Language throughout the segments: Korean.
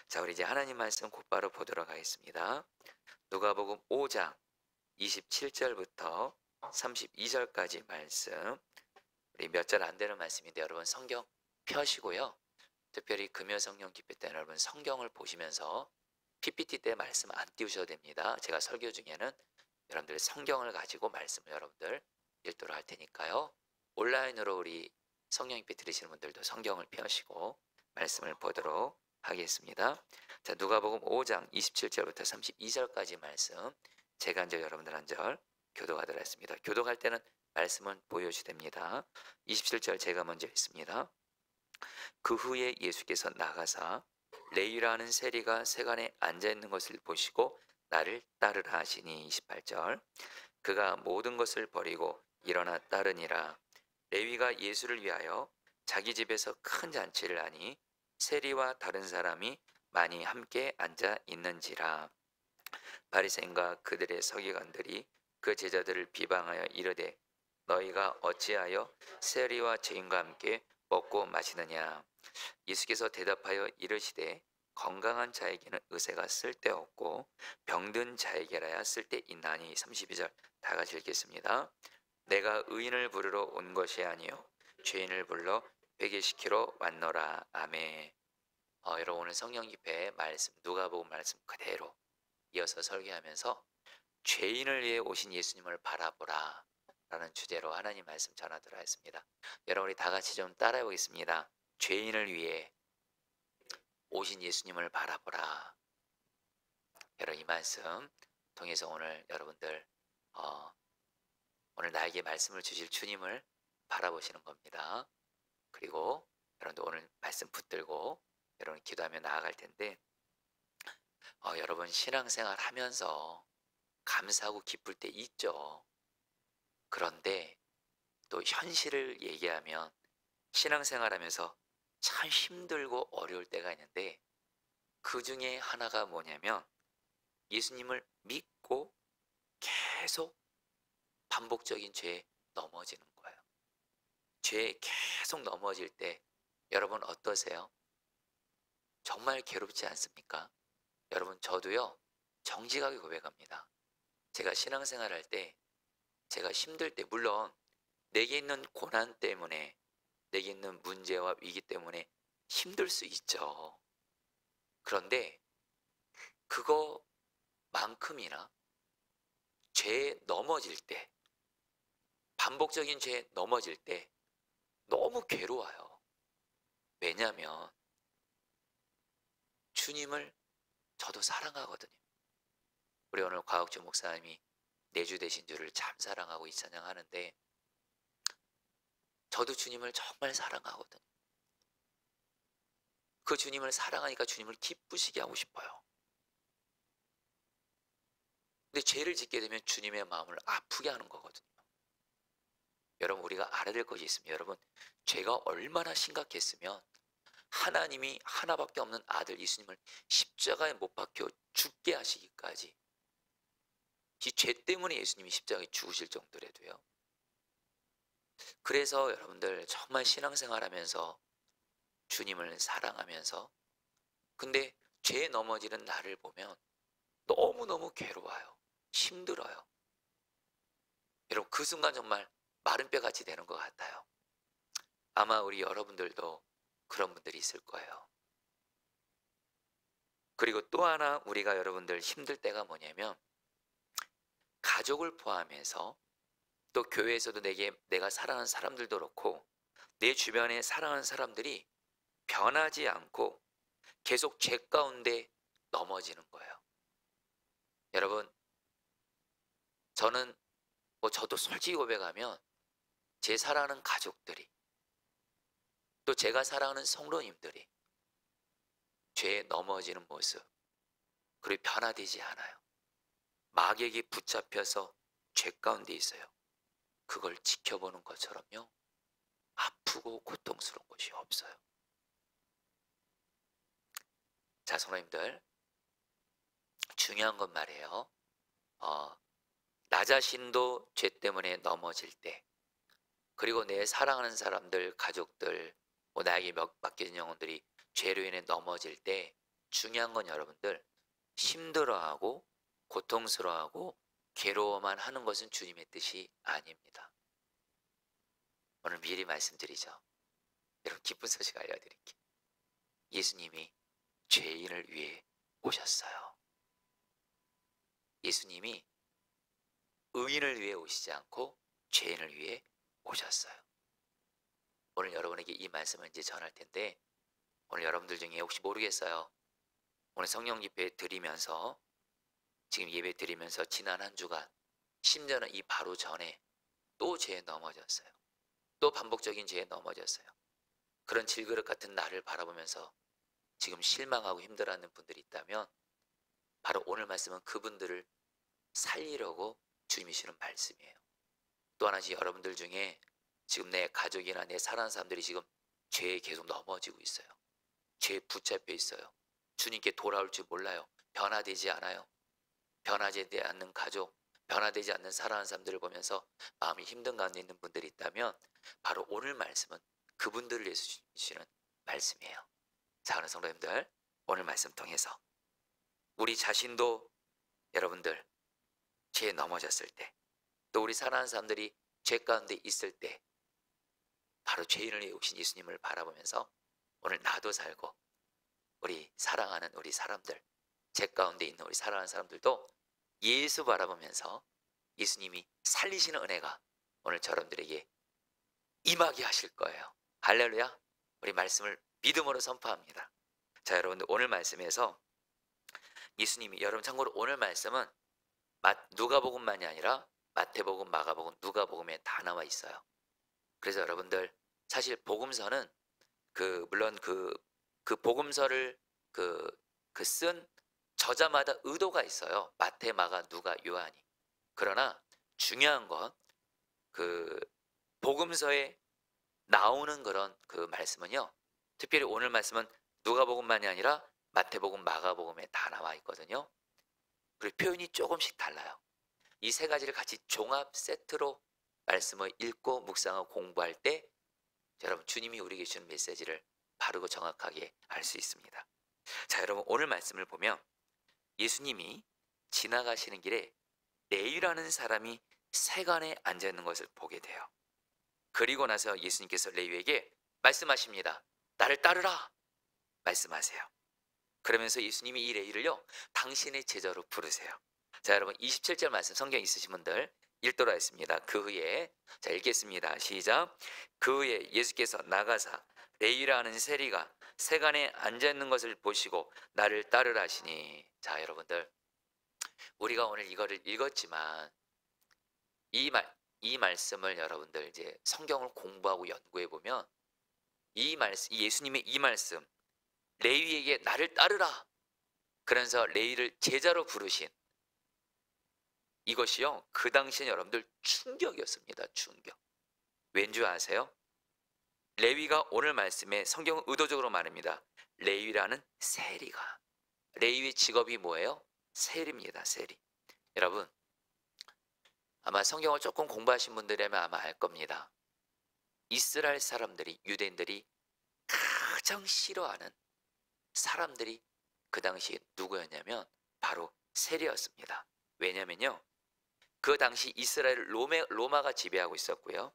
자, 우리 이제 하나님 말씀 곧바로 보도록 하겠습니다. 누가복음 5장 27절부터 32절까지 말씀. 우리 몇 절 안 되는 말씀인데 여러분 성경 펴시고요. 특별히 금요 성령 집회 때는 여러분 성경을 보시면서 PPT 때 말씀 안 띄우셔도 됩니다. 제가 설교 중에는 여러분들 성경을 가지고 말씀을 여러분들 읽도록 할 테니까요. 온라인으로 우리 성령 집회 들으시는 분들도 성경을 펴시고 말씀을 보도록 하겠습니다. 자, 누가복음 5장 27절부터 32절까지 말씀. 제가 한 절 여러분들 한 절 교독하도록 하겠습니다. 교독할 때는 말씀은 보여주됩니다. 27절 제가 먼저 읽습니다. 그 후에 예수께서 나가사 레위라는 세리가 세간에 앉아 있는 것을 보시고 나를 따르라 하시니. 28절 그가 모든 것을 버리고 일어나 따르니라. 레위가 예수를 위하여 자기 집에서 큰 잔치를 하니 세리와 다른 사람이 많이 함께 앉아 있는지라. 바리새인과 그들의 서기관들이 그 제자들을 비방하여 이르되 너희가 어찌하여 세리와 죄인과 함께 먹고 마시느냐. 예수께서 대답하여 이르시되 건강한 자에게는 의사가 쓸데없고 병든 자에게라야 쓸데있나니. 32절 다 같이 읽겠습니다. 내가 의인을 부르러 온 것이 아니요 죄인을 불러 회개시키러 왔노라. 아멘. 여러분 오늘 성령 집회 말씀 누가복음 말씀 그대로 이어서 설교하면서 죄인을 위해 오신 예수님을 바라보라 라는 주제로 하나님 말씀 전하도록 하겠습니다. 여러분 우리 다 같이 좀 따라해 보겠습니다. 죄인을 위해 오신 예수님을 바라보라. 여러분 이 말씀 통해서 오늘 여러분들 오늘 나에게 말씀을 주실 주님을 바라보시는 겁니다. 그리고 여러분들 오늘 말씀 붙들고 여러분 기도하며 나아갈 텐데 여러분 신앙생활 하면서 감사하고 기쁠 때 있죠. 그런데 또 현실을 얘기하면 신앙생활 하면서 참 힘들고 어려울 때가 있는데 그 중에 하나가 뭐냐면 예수님을 믿고 계속 반복적인 죄에 넘어지는 거예요. 죄에 계속 넘어질 때 여러분 어떠세요? 정말 괴롭지 않습니까? 여러분 저도요 정직하게 고백합니다. 제가 신앙생활 할 때 제가 힘들 때 물론 내게 있는 고난 때문에 내게 있는 문제와 위기 때문에 힘들 수 있죠. 그런데 그거만큼이나 죄에 넘어질 때 반복적인 죄에 넘어질 때 너무 괴로워요. 왜냐하면 주님을 저도 사랑하거든요. 우리 오늘 곽옥주 목사님이 내주 되신 주를 참 사랑하고 이 찬양하는데 저도 주님을 정말 사랑하거든요. 그 주님을 사랑하니까 주님을 기쁘시게 하고 싶어요. 근데 죄를 짓게 되면 주님의 마음을 아프게 하는 거거든요. 여러분 우리가 알아야 될 것이 있습니다. 여러분 죄가 얼마나 심각했으면 하나님이 하나밖에 없는 아들 예수님을 십자가에 못 박혀 죽게 하시기까지 이 죄 때문에 예수님이 십자가에 죽으실 정도라도요. 그래서 여러분들 정말 신앙생활하면서 주님을 사랑하면서 근데 죄에 넘어지는 나를 보면 너무너무 괴로워요. 힘들어요. 여러분 그 순간 정말 마른 뼈같이 되는 것 같아요. 아마 우리 여러분들도 그런 분들이 있을 거예요. 그리고 또 하나 우리가 여러분들 힘들 때가 뭐냐면 가족을 포함해서 또 교회에서도 내가 사랑하는 사람들도 그렇고 내 주변에 사랑하는 사람들이 변하지 않고 계속 죄 가운데 넘어지는 거예요. 여러분 저는 저도 솔직히 고백하면 제 사랑하는 가족들이 또 제가 사랑하는 성도님들이 죄에 넘어지는 모습 그리고 변화되지 않아요. 마귀에게 붙잡혀서 죄 가운데 있어요. 그걸 지켜보는 것처럼요 아프고 고통스러운 것이 없어요. 자 성도님들 중요한 건 말이에요. 나 자신도 죄 때문에 넘어질 때 그리고 내 사랑하는 사람들 가족들 나에게 맡겨진 영혼들이 죄로 인해 넘어질 때 중요한 건 여러분들 힘들어하고 고통스러워하고 괴로워만 하는 것은 주님의 뜻이 아닙니다. 오늘 미리 말씀드리죠. 여러분 기쁜 소식 알려드릴게요. 예수님이 죄인을 위해 오셨어요. 예수님이 의인을 위해 오시지 않고 죄인을 위해 오셨어요. 오늘 여러분에게 이 말씀을 이제 전할 텐데, 오늘 여러분들 중에 혹시 모르겠어요. 오늘 성령 집회 드리면서, 지금 예배 드리면서 지난 한 주간, 심지어는 이 바로 전에 또 죄에 넘어졌어요. 또 반복적인 죄에 넘어졌어요. 그런 질그릇 같은 나를 바라보면서 지금 실망하고 힘들어하는 분들이 있다면, 바로 오늘 말씀은 그분들을 살리려고 주님이 주시는 말씀이에요. 또 하나씩 여러분들 중에 지금 내 가족이나 내 사랑하는 사람들이 지금 죄에 계속 넘어지고 있어요. 죄에 붙잡혀 있어요. 주님께 돌아올 줄 몰라요. 변화되지 않아요. 변화되지 않는 가족, 변화되지 않는 사랑하는 사람들을 보면서 마음이 힘든 가운데 있는 분들이 있다면, 바로 오늘 말씀은 그분들을 위해서 주시는 말씀이에요. 사랑하는 성도님들, 오늘 말씀 통해서 우리 자신도 여러분들 죄에 넘어졌을 때, 또 우리 사랑하는 사람들이 죄 가운데 있을 때, 바로 죄인을 위해 오신 예수님을 바라보면서 오늘 나도 살고 우리 사랑하는 우리 사람들, 죄 가운데 있는 우리 사랑하는 사람들도 예수 바라보면서 예수님이 살리시는 은혜가 오늘 여러분들에게 임하게 하실 거예요. 할렐루야. 우리 말씀을 믿음으로 선포합니다. 자, 여러분들 오늘 말씀에서 예수님이, 여러분 참고로 오늘 말씀은 누가복음만이 아니라 마태복음, 마가복음, 누가복음에 다 나와 있어요. 그래서 여러분들 사실 복음서는 물론 그 복음서를 쓴 저자마다 의도가 있어요. 마태, 마가, 누가, 요한이. 그러나 중요한 건 복음서에 나오는 그런 말씀은요, 특별히 오늘 말씀은 누가복음만이 아니라 마태복음, 마가복음에 다 나와 있거든요. 그리고 표현이 조금씩 달라요. 이 세 가지를 같이 종합 세트로 말씀을 읽고 묵상하고 공부할 때 여러분 주님이 우리에게 주는 메시지를 바르고 정확하게 알 수 있습니다. 자, 여러분 오늘 말씀을 보면 예수님이 지나가시는 길에 레위라는 사람이 세간에 앉아 있는 것을 보게 돼요. 그리고 나서 예수님께서 레위에게 말씀하십니다. 나를 따르라 말씀하세요. 그러면서 예수님이 이 레위를요, 당신의 제자로 부르세요. 자, 여러분 27절 말씀 성경 있으신 분들 읽도록 하겠습니다. 그 후에, 자 읽겠습니다. 시작. 그 후에 예수께서 나가사 레위라는 세리가 세간에 앉아 있는 것을 보시고 나를 따르라 하시니. 자, 여러분들 우리가 오늘 이거를 읽었지만 이 말씀을 여러분들 이제 성경을 공부하고 연구해 보면 이 예수님의 이 말씀, 레위에게 나를 따르라, 그러면서 레위를 제자로 부르신 이것이요, 그 당시엔 여러분들 충격이었습니다. 충격. 왠지 아세요? 레위가 오늘 말씀에 성경은 의도적으로 말합니다. 레위라는 세리가, 레위의 직업이 뭐예요? 세리입니다. 세리. 여러분 아마 성경을 조금 공부하신 분들이라면 아마 알 겁니다. 이스라엘 사람들이, 유대인들이 가장 싫어하는 사람들이 그 당시에 누구였냐면 바로 세리였습니다. 왜냐면요, 그 당시 이스라엘 로마가 지배하고 있었고요.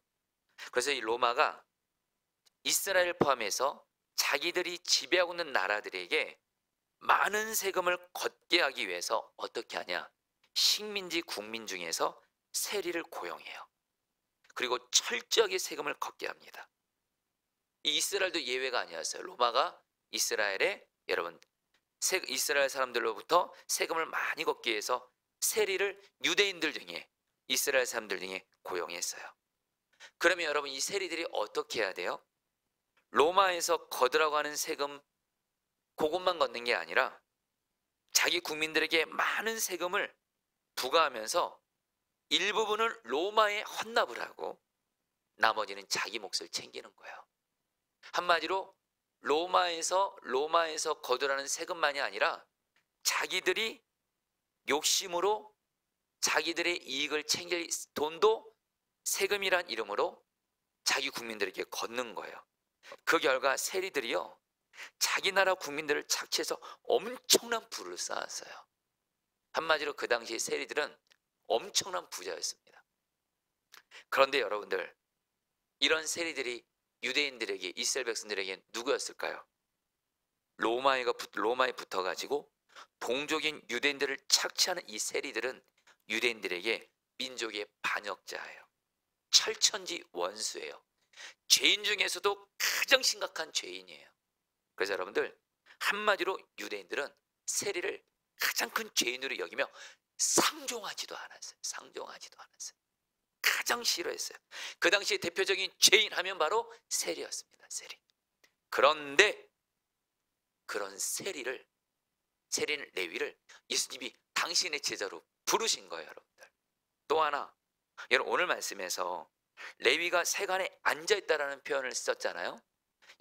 그래서 이 로마가 이스라엘 포함해서 자기들이 지배하고 있는 나라들에게 많은 세금을 걷게 하기 위해서 어떻게 하냐, 식민지 국민 중에서 세리를 고용해요. 그리고 철저하게 세금을 걷게 합니다. 이 이스라엘도 예외가 아니었어요. 로마가 이스라엘에 여러분 이스라엘 사람들로부터 세금을 많이 걷기 위해서 세리를 유대인들 중에, 이스라엘 사람들 중에 고용했어요. 그러면 여러분 이 세리들이 어떻게 해야 돼요? 로마에서 걷으라고 하는 세금 그것만 걷는 게 아니라 자기 국민들에게 많은 세금을 부과하면서 일부분을 로마에 헌납을 하고 나머지는 자기 몫을 챙기는 거예요. 한마디로 로마에서 거두라는 세금만이 아니라 자기들이 욕심으로 자기들의 이익을 챙길 돈도 세금이란 이름으로 자기 국민들에게 걷는 거예요. 그 결과 세리들이요, 자기 나라 국민들을 착취해서 엄청난 부를 쌓았어요. 한마디로 그 당시 세리들은 엄청난 부자였습니다. 그런데 여러분들, 이런 세리들이 유대인들에게, 이스라엘 백성들에게 누구였을까요? 로마에 붙어가지고 동족인 유대인들을 착취하는 이 세리들은 유대인들에게 민족의 반역자예요. 철천지 원수예요. 죄인 중에서도 가장 심각한 죄인이에요. 그래서 여러분들, 한마디로 유대인들은 세리를 가장 큰 죄인으로 여기며 상종하지도 않았어요. 상종하지도 않았어요. 가장 싫어했어요. 그 당시에 대표적인 죄인 하면 바로 세리였습니다. 세리. 그런데 그런 세리인 레위를 예수님이 당신의 제자로 부르신 거예요, 여러분들. 또 하나, 여러분 오늘 말씀에서 레위가 세간에 앉아있다라는 표현을 썼잖아요.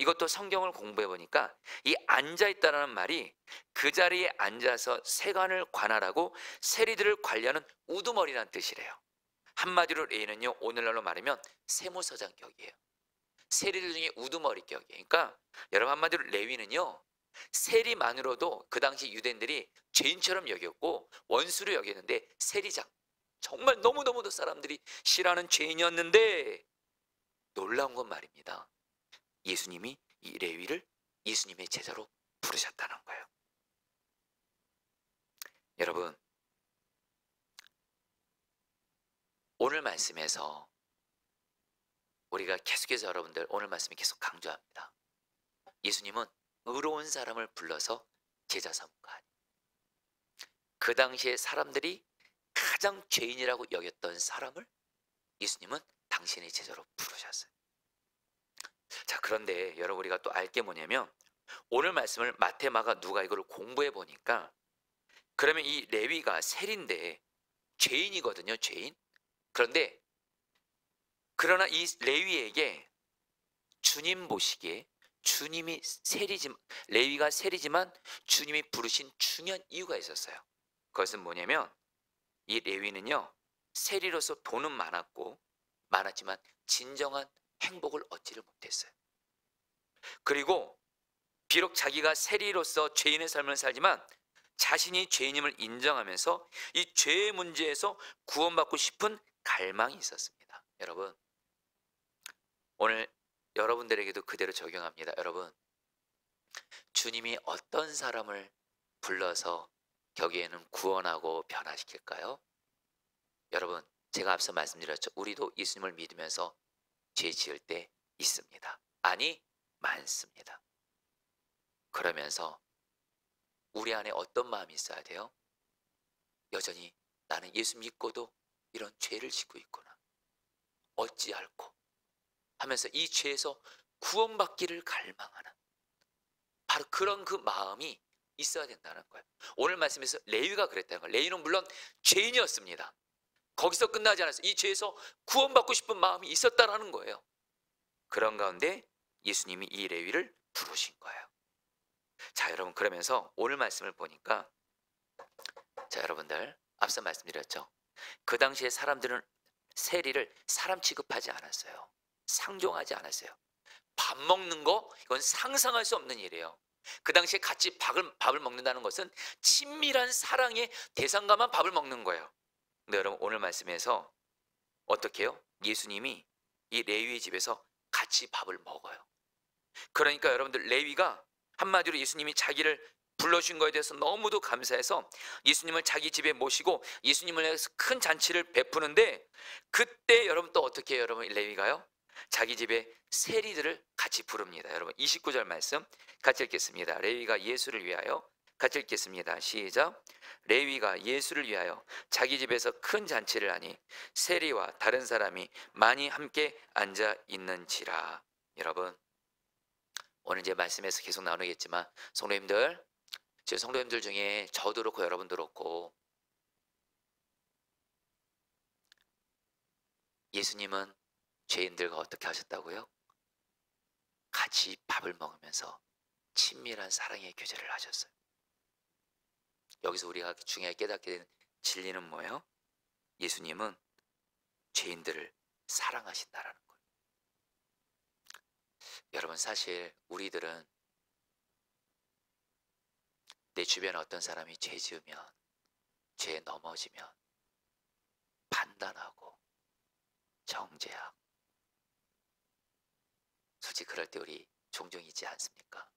이것도 성경을 공부해 보니까 이 앉아있다라는 말이 그 자리에 앉아서 세간을 관할하고 세리들을 관리하는 우두머리라는 뜻이래요. 한마디로 레위는요, 오늘날로 말하면 세무서장 격이에요. 세리들 중에 우두머리 격이에요. 그러니까 여러분, 한마디로 레위는요, 세리만으로도 그 당시 유대인들이 죄인처럼 여겼고 원수로 여겼는데, 세리장, 정말 너무너무도 사람들이 싫어하는 죄인이었는데, 놀라운 건 말입니다, 예수님이 이 레위를 예수님의 제자로 부르셨다는 거예요. 여러분, 오늘 말씀에서 우리가 계속해서 여러분들 오늘 말씀이 계속 강조합니다. 예수님은 의로운 사람을 불러서 제자 삼은 거 아니에요. 그 당시에 사람들이 가장 죄인이라고 여겼던 사람을 예수님은 당신의 제자로 부르셨어요. 자, 그런데 여러분, 우리가 또 알 게 뭐냐면, 오늘 말씀을 마태, 마가, 누가 이걸 공부해 보니까, 그러면 이 레위가 세리인데 죄인이거든요, 죄인. 그런데 그러나 이 레위에게 주님 보시기에, 주님이 레위가 세리지만 주님이 부르신 중요한 이유가 있었어요. 그것은 뭐냐면, 이 레위는요, 세리로서 돈은 많았지만 진정한 행복을 얻지를 못했어요. 그리고 비록 자기가 세리로서 죄인의 삶을 살지만 자신이 죄인임을 인정하면서 이 죄의 문제에서 구원받고 싶은 갈망이 있었습니다. 여러분, 오늘 여러분들에게도 그대로 적용합니다. 여러분, 주님이 어떤 사람을 불러서 거기에는 구원하고 변화시킬까요? 여러분, 제가 앞서 말씀드렸죠. 우리도 예수님을 믿으면서 죄 지을 때 있습니다. 아니, 많습니다. 그러면서 우리 안에 어떤 마음이 있어야 돼요? 여전히 나는 예수 믿고도 이런 죄를 짓고 있구나, 어찌할꼬 하면서 이 죄에서 구원받기를 갈망하는, 바로 그런 그 마음이 있어야 된다는 거예요. 오늘 말씀에서 레위가 그랬다는 거예요. 레위는 물론 죄인이었습니다. 거기서 끝나지 않았어요. 이 죄에서 구원받고 싶은 마음이 있었다라는 거예요. 그런 가운데 예수님이 이 레위를 부르신 거예요. 자, 여러분, 그러면서 오늘 말씀을 보니까, 자, 여러분들, 앞서 말씀드렸죠. 그 당시에 사람들은 세리를 사람 취급하지 않았어요. 상종하지 않았어요. 밥 먹는 거, 이건 상상할 수 없는 일이에요. 그 당시에 같이 밥을 먹는다는 것은 친밀한 사랑의 대상과만 밥을 먹는 거예요. 근데 여러분, 오늘 말씀에서 어떻게 해요? 예수님이 이 레위의 집에서 같이 밥을 먹어요. 그러니까 여러분들, 레위가 한마디로 예수님이 자기를 불러준 거에 대해서 너무도 감사해서 예수님을 자기 집에 모시고 예수님을 위해서 큰 잔치를 베푸는데, 그때 여러분 또 어떻게 해요? 여러분, 레위가요, 자기 집에 세리들을 같이 부릅니다. 여러분, 29절 말씀 같이 읽겠습니다. 레위가 예수를 위하여, 같이 읽겠습니다. 시작. 레위가 예수를 위하여 자기 집에서 큰 잔치를 하니 세리와 다른 사람이 많이 함께 앉아 있는지라. 여러분, 오늘 이제 말씀에서 계속 나누겠지만, 성도님들, 제 성도님들 중에 저도 그렇고 여러분도 그렇고, 예수님은 죄인들과 어떻게 하셨다고요? 같이 밥을 먹으면서 친밀한 사랑의 교제를 하셨어요. 여기서 우리가 중요하게 깨닫게 된 진리는 뭐예요? 예수님은 죄인들을 사랑하신다라는 거예요. 여러분, 사실 우리들은 내 주변에 어떤 사람이 죄 지으면, 죄에 넘어지면 판단하고 정죄하고, 솔직히 그럴 때 우리 종종 있지 않습니까?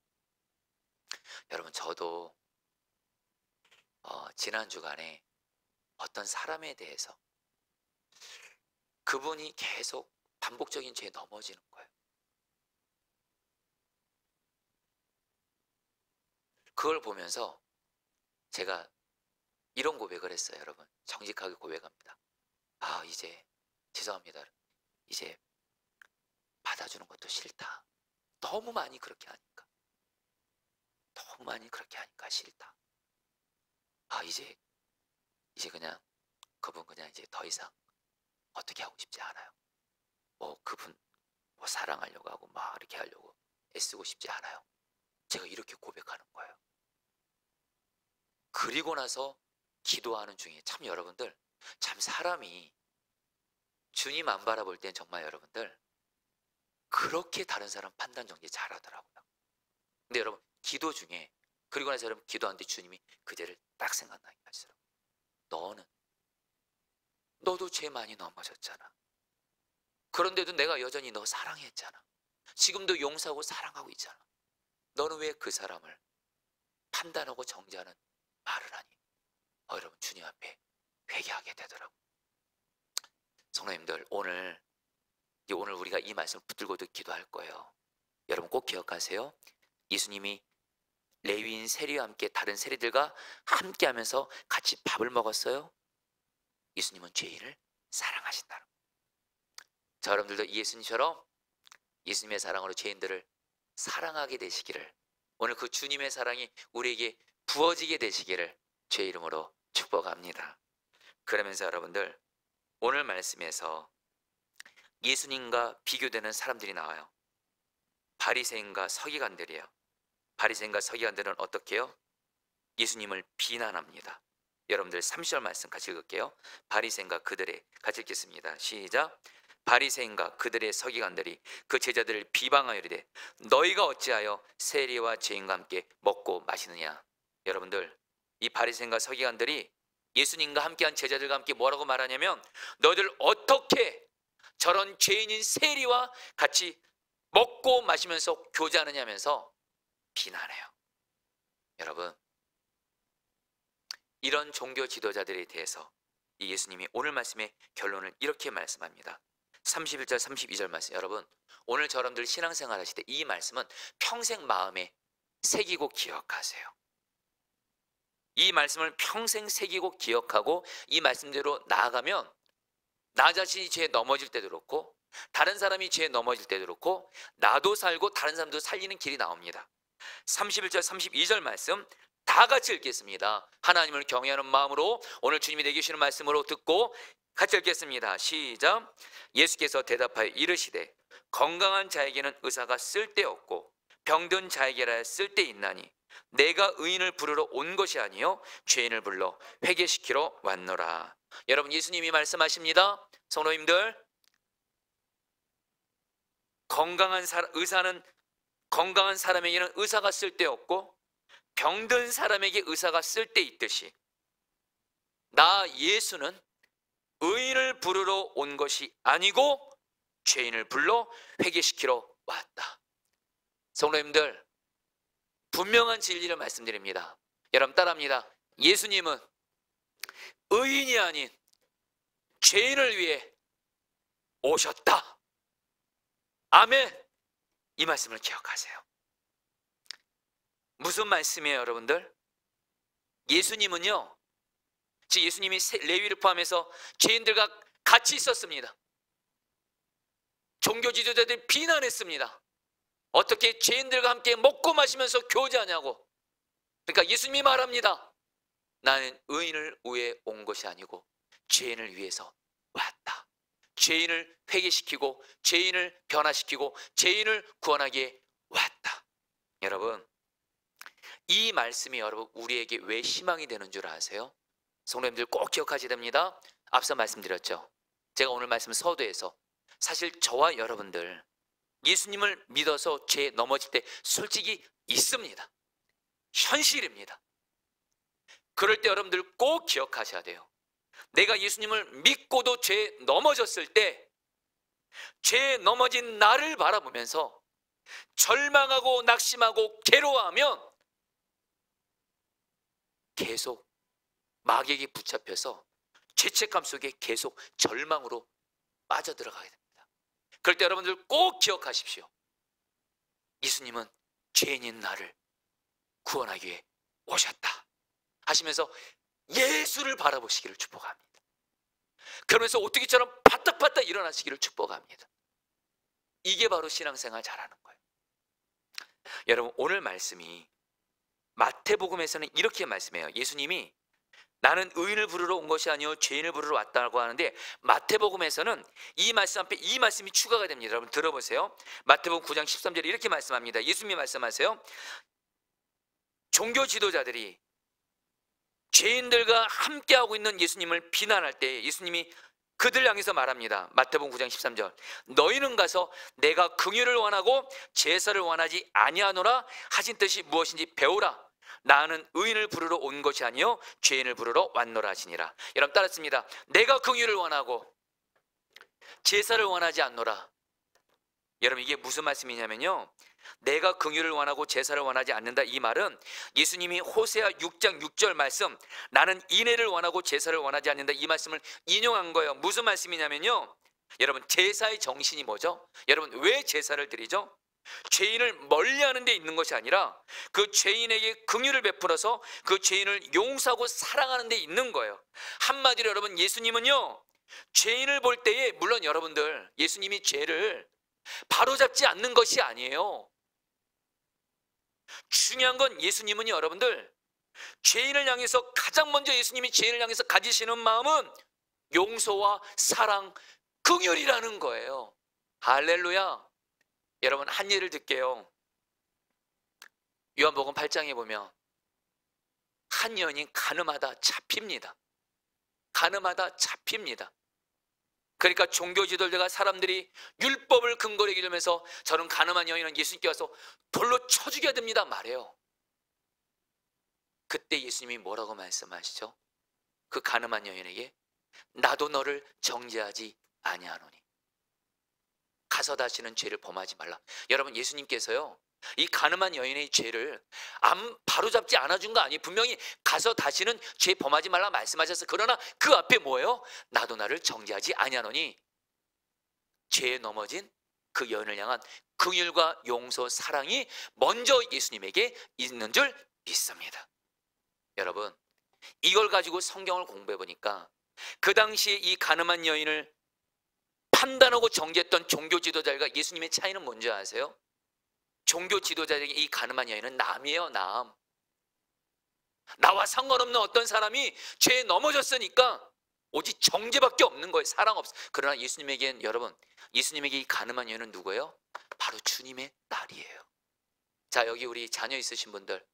여러분, 저도 지난 주간에 어떤 사람에 대해서 그분이 계속 반복적인 죄에 넘어지는 거예요. 그걸 보면서 제가 이런 고백을 했어요. 여러분, 정직하게 고백합니다. 아, 이제 죄송합니다. 이제 받아주는 것도 싫다. 너무 많이 그렇게 하니까. 너무 많이 그렇게 하니까 싫다. 아, 이제 그냥 그분 그냥 이제 더 이상 어떻게 하고 싶지 않아요. 뭐 그분 뭐 사랑하려고 하고 막 이렇게 하려고 애쓰고 싶지 않아요. 제가 이렇게 고백하는 거예요. 그리고 나서 기도하는 중에 참 여러분들, 참 사람이 주님 안 바라볼 땐 정말 여러분들 그렇게 다른 사람 판단 정리 잘하더라고요. 근데 여러분, 기도 중에, 그리고 나서 여러분 기도하는데 주님이 그대를 딱 생각나게 하시더라고요. 너도 죄 많이 넘어졌잖아. 그런데도 내가 여전히 너 사랑했잖아. 지금도 용서하고 사랑하고 있잖아. 너는 왜 그 사람을 판단하고 정죄하는 말을 하니? 여러분, 주님 앞에 회개하게 되더라고요. 성도님들, 오늘 우리가 이 말씀을 붙들고도 기도할 거예요. 여러분 꼭 기억하세요. 예수님이 레위인 세리와 함께 다른 세리들과 함께 하면서 같이 밥을 먹었어요. 예수님은 죄인을 사랑하신다. 자, 여러분들도 예수님처럼 예수님의 사랑으로 죄인들을 사랑하게 되시기를, 오늘 그 주님의 사랑이 우리에게 부어지게 되시기를 주의 이름으로 축복합니다. 그러면서 여러분들, 오늘 말씀에서 예수님과 비교되는 사람들이 나와요. 바리새인과 서기관들이에요. 바리새인과 서기관들은 어떻게 해요? 예수님을 비난합니다. 여러분들 30절 말씀 같이 읽을게요. 바리새인과 그들의, 같이 읽겠습니다. 시작. 바리새인과 그들의 서기관들이 그 제자들을 비방하여 이르되 너희가 어찌하여 세리와 죄인과 함께 먹고 마시느냐. 여러분들, 이 바리새인과 서기관들이 예수님과 함께한 제자들과 함께 뭐라고 말하냐면, 너희들 어떻게 저런 죄인인 세리와 같이 먹고 마시면서 교제하느냐면서 비난해요. 여러분, 이런 종교 지도자들에 대해서 이 예수님이 오늘 말씀의 결론을 이렇게 말씀합니다. 31절 32절 말씀, 여러분 오늘 여러분들 신앙생활 하실 때 이 말씀은 평생 마음에 새기고 기억하세요. 이 말씀을 평생 새기고 기억하고 이 말씀대로 나아가면 나 자신이 죄에 넘어질 때도 그렇고 다른 사람이 죄에 넘어질 때도 그렇고 나도 살고 다른 사람도 살리는 길이 나옵니다. 31절 32절 말씀 다 같이 읽겠습니다. 하나님을 경외하는 마음으로 오늘 주님이 내게 주시는 말씀으로 듣고 같이 읽겠습니다. 시작. 예수께서 대답하여 이르시되 건강한 자에게는 의사가 쓸데없고 병든 자에게라 쓸데있나니 내가 의인을 부르러 온 것이 아니요 죄인을 불러 회개시키러 왔노라. 여러분, 예수님이 말씀하십니다. 성도님들, 건강한 사람에게는 의사가 쓸데없고 병든 사람에게 의사가 쓸데있듯이 나 예수는 의인을 부르러 온 것이 아니고 죄인을 불러 회개시키러 왔다. 성도님들, 분명한 진리를 말씀드립니다. 여러분 따라합니다. 예수님은 의인이 아닌 죄인을 위해 오셨다. 아멘. 이 말씀을 기억하세요. 무슨 말씀이에요, 여러분들? 예수님은요, 예수님이 레위를 포함해서 죄인들과 같이 있었습니다. 종교 지도자들이 비난했습니다. 어떻게 죄인들과 함께 먹고 마시면서 교제하냐고. 그러니까 예수님이 말합니다. 나는 의인을 위해 온 것이 아니고 죄인을 위해서 왔다. 죄인을 회개시키고 죄인을 변화시키고 죄인을 구원하기에 왔다. 여러분, 이 말씀이 여러분 우리에게 왜 희망이 되는 줄 아세요? 성도님들 꼭 기억하셔야 됩니다. 앞서 말씀드렸죠. 제가 오늘 말씀 서두에서 사실 저와 여러분들 예수님을 믿어서 죄에 넘어질 때 솔직히 있습니다. 현실입니다. 그럴 때 여러분들 꼭 기억하셔야 돼요. 내가 예수님을 믿고도 죄에 넘어졌을 때 죄에 넘어진 나를 바라보면서 절망하고 낙심하고 괴로워하면 계속 마귀에게 붙잡혀서 죄책감 속에 계속 절망으로 빠져들어가게 됩니다. 그럴 때 여러분들 꼭 기억하십시오. 예수님은 죄인인 나를 구원하기 위해 오셨다 하시면서 예수를 바라보시기를 축복합니다. 그러면서 오뚜기처럼 바닥바닥 일어나시기를 축복합니다. 이게 바로 신앙생활 잘하는 거예요. 여러분, 오늘 말씀이 마태복음에서는 이렇게 말씀해요. 예수님이 나는 의인을 부르러 온 것이 아니요 죄인을 부르러 왔다고 하는데, 마태복음에서는 이 말씀 앞에 이 말씀이 추가가 됩니다. 여러분 들어보세요. 마태복음 9장 13절에 이렇게 말씀합니다. 예수님이 말씀하세요. 종교 지도자들이 죄인들과 함께하고 있는 예수님을 비난할 때 예수님이 그들 향해서 말합니다. 마태복음 9장 13절. 너희는 가서 내가 긍휼을 원하고 제사를 원하지 아니하노라 하신 뜻이 무엇인지 배우라. 나는 의인을 부르러 온 것이 아니요 죄인을 부르러 왔노라 하시니라. 여러분 따랐습니다. 내가 긍휼을 원하고 제사를 원하지 않노라. 여러분 이게 무슨 말씀이냐면요, 내가 긍휼을 원하고 제사를 원하지 않는다, 이 말은 예수님이 호세아 6장 6절 말씀, 나는 인애를 원하고 제사를 원하지 않는다, 이 말씀을 인용한 거예요. 무슨 말씀이냐면요, 여러분 제사의 정신이 뭐죠? 여러분 왜 제사를 드리죠? 죄인을 멀리하는 데 있는 것이 아니라 그 죄인에게 긍휼을 베풀어서 그 죄인을 용서하고 사랑하는 데 있는 거예요. 한마디로 여러분, 예수님은요 죄인을 볼 때에, 물론 여러분들 예수님이 죄를 바로잡지 않는 것이 아니에요. 중요한 건 예수님은요 여러분들, 죄인을 향해서 가장 먼저 예수님이 죄인을 향해서 가지시는 마음은 용서와 사랑, 긍휼이라는 거예요. 할렐루야. 여러분 한 예를 들게요. 요한복음 8장에 보면 한 여인이 가늠하다 잡힙니다. 가늠하다 잡힙니다. 그러니까 종교 지도자가 사람들이 율법을 근거로 얘기하면서 저는 가늠한 여인은 예수님께 와서 돌로 쳐 죽여야 됩니다 말해요. 그때 예수님이 뭐라고 말씀하시죠? 그 가늠한 여인에게 나도 너를 정죄하지 아니하노니 가서 다시는 죄를 범하지 말라. 여러분 예수님께서요 이 가늠한 여인의 죄를 바로잡지 않아준 거 아니에요. 분명히 가서 다시는 죄 범하지 말라 말씀하셨어요. 그러나 그 앞에 뭐예요? 나도 나를 정죄하지 아니하노니, 죄에 넘어진 그 여인을 향한 긍휼과 용서, 사랑이 먼저 예수님에게 있는 줄 믿습니다. 여러분 이걸 가지고 성경을 공부해 보니까 그 당시에 이 가늠한 여인을 판단하고 정죄했던 종교 지도자들과 예수님의 차이는 뭔지 아세요? 종교 지도자에게 이 가늠한 여인은 남이에요. 남. 나와 상관없는 어떤 사람이 죄에 넘어졌으니까 오직 정죄밖에 없는 거예요. 사랑 없어. 그러나 예수님에겐, 여러분 예수님에게 이 가늠한 여인은 누구예요? 바로 주님의 딸이에요. 자, 여기 우리 자녀 있으신 분들,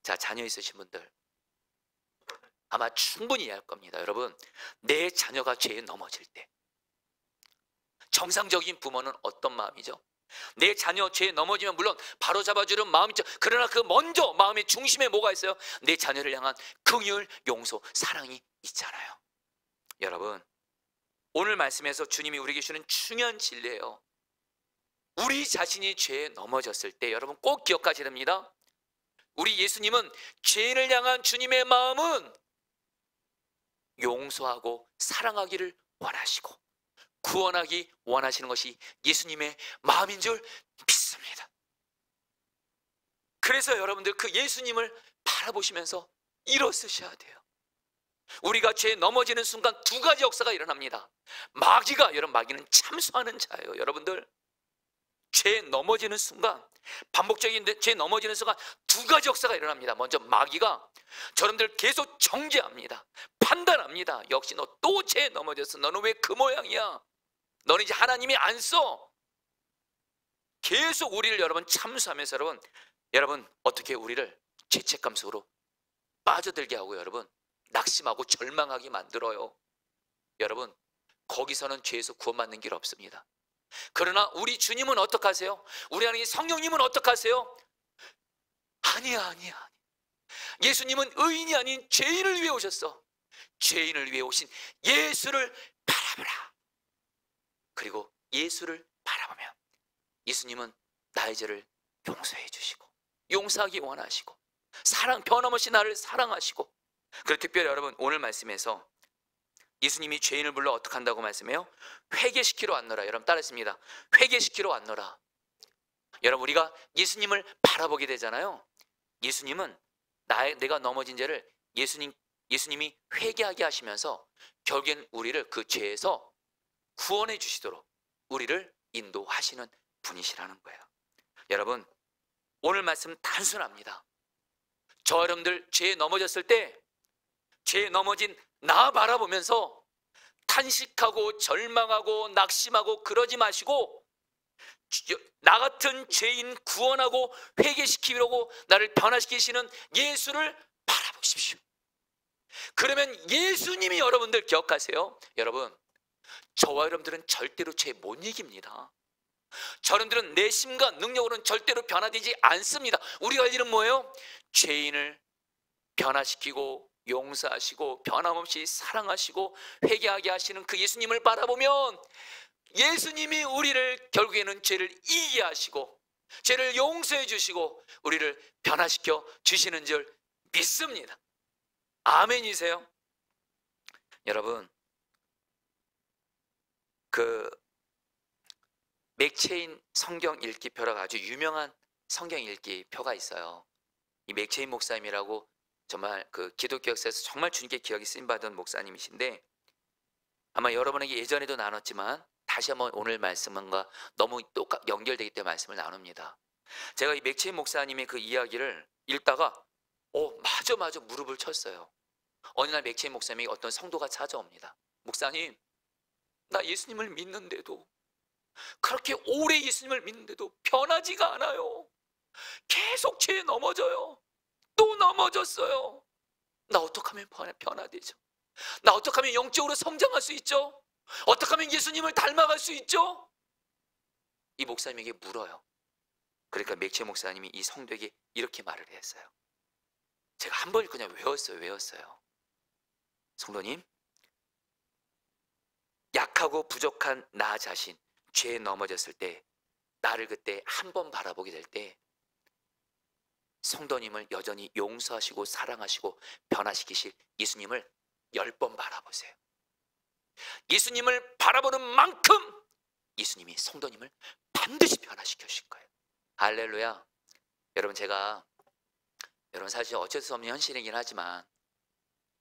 자 자녀 있으신 분들 아마 충분히 이해할 겁니다. 여러분 내 자녀가 죄에 넘어질 때 정상적인 부모는 어떤 마음이죠? 내 자녀 죄에 넘어지면 물론 바로 잡아주는 마음이 있죠. 그러나 그 먼저 마음의 중심에 뭐가 있어요? 내 자녀를 향한 긍휼, 용서, 사랑이 있잖아요. 여러분 오늘 말씀에서 주님이 우리에게 주는 중요한 진리예요. 우리 자신이 죄에 넘어졌을 때 여러분 꼭 기억하셔야 됩니다. 우리 예수님은 죄인을 향한 주님의 마음은 용서하고 사랑하기를 원하시고 구원하기 원하시는 것이 예수님의 마음인 줄 믿습니다. 그래서 여러분들 그 예수님을 바라보시면서 일어서셔야 돼요. 우리가 죄에 넘어지는 순간 두 가지 역사가 일어납니다. 마귀가, 여러분 마귀는 참소하는 자예요. 여러분들 죄에 넘어지는 순간, 반복적인 죄에 넘어지는 순간 두 가지 역사가 일어납니다. 먼저 마귀가 저러분들 계속 정죄합니다. 판단합니다. 역시 너 또 죄에 넘어졌어. 너는 왜 그 모양이야? 너는 이제 하나님이 안 써. 계속 우리를 여러분 참수하면서 여러분 어떻게 우리를 죄책감 속으로 빠져들게 하고 여러분 낙심하고 절망하게 만들어요. 여러분 거기서는 죄에서 구원받는 길 없습니다. 그러나 우리 주님은 어떡하세요? 우리 하나님 성령님은 어떡하세요? 아니야. 예수님은 의인이 아닌 죄인을 위해 오셨어. 죄인을 위해 오신 예수를 바라보라. 그리고 예수를 바라보면 예수님은 나의 죄를 용서해 주시고 용서하기 원하시고 변함없이 나를 사랑하시고, 그리고 특별히 여러분 오늘 말씀에서 예수님이 죄인을 불러 어떻게 한다고 말씀해요? 회개시키러 왔노라. 여러분 따라했습니다. 회개시키러 왔노라. 여러분 우리가 예수님을 바라보게 되잖아요. 예수님은 내가 넘어진 죄를 예수님이 회개하게 하시면서 결국엔 우리를 그 죄에서 구원해 주시도록 우리를 인도하시는 분이시라는 거예요. 여러분 오늘 말씀 단순합니다. 저 여러분들 죄에 넘어졌을 때 죄에 넘어진 나 바라보면서 탄식하고 절망하고 낙심하고 그러지 마시고 나 같은 죄인 구원하고 회개시키려고 나를 변화시키시는 예수를 바라보십시오. 그러면 예수님이, 여러분들 기억하세요. 여러분 저와 여러분들은 절대로 죄 못 이깁니다. 저분들은 내 심과 능력으로는 절대로 변화되지 않습니다. 우리가 할 일은 뭐예요? 죄인을 변화시키고 용서하시고 변함없이 사랑하시고 회개하게 하시는 그 예수님을 바라보면 예수님이 우리를 결국에는 죄를 이기게 하시고 죄를 용서해 주시고 우리를 변화시켜 주시는 줄 믿습니다. 아멘이세요? 여러분 그 맥체인 성경 읽기표라고 아주 유명한 성경 읽기표가 있어요. 이 맥체인 목사님이라고 정말 그 기독교 역사에서 정말 주님께 기억이 쓰임받은 목사님이신데, 아마 여러분에게 예전에도 나눴지만 다시 한번 오늘 말씀과 너무 연결되기 때문에 말씀을 나눕니다. 제가 이 맥체인 목사님의 그 이야기를 읽다가 맞아 무릎을 쳤어요. 어느 날 맥체인 목사님에게 어떤 성도가 찾아옵니다. 목사님, 나 예수님을 믿는데도, 그렇게 오래 예수님을 믿는데도 변하지가 않아요. 계속 죄에 넘어져요. 또 넘어졌어요. 나 어떻게 하면 변화되죠? 나 어떻게 하면 영적으로 성장할 수 있죠? 어떻게 하면 예수님을 닮아갈 수 있죠? 이 목사님에게 물어요. 그러니까 맥체 목사님이 이 성도에게 이렇게 말을 했어요. 제가 한 번 그냥 외웠어요. 성도님, 약하고 부족한 나 자신, 죄에 넘어졌을 때 나를 그때 한 번 바라보게 될 때 성도님을 여전히 용서하시고 사랑하시고 변화시키실 예수님을 10번 바라보세요. 예수님을 바라보는 만큼 예수님이 성도님을 반드시 변화시켜 주실 거예요. 할렐루야. 여러분 여러분 사실 어쩔 수 없는 현실이긴 하지만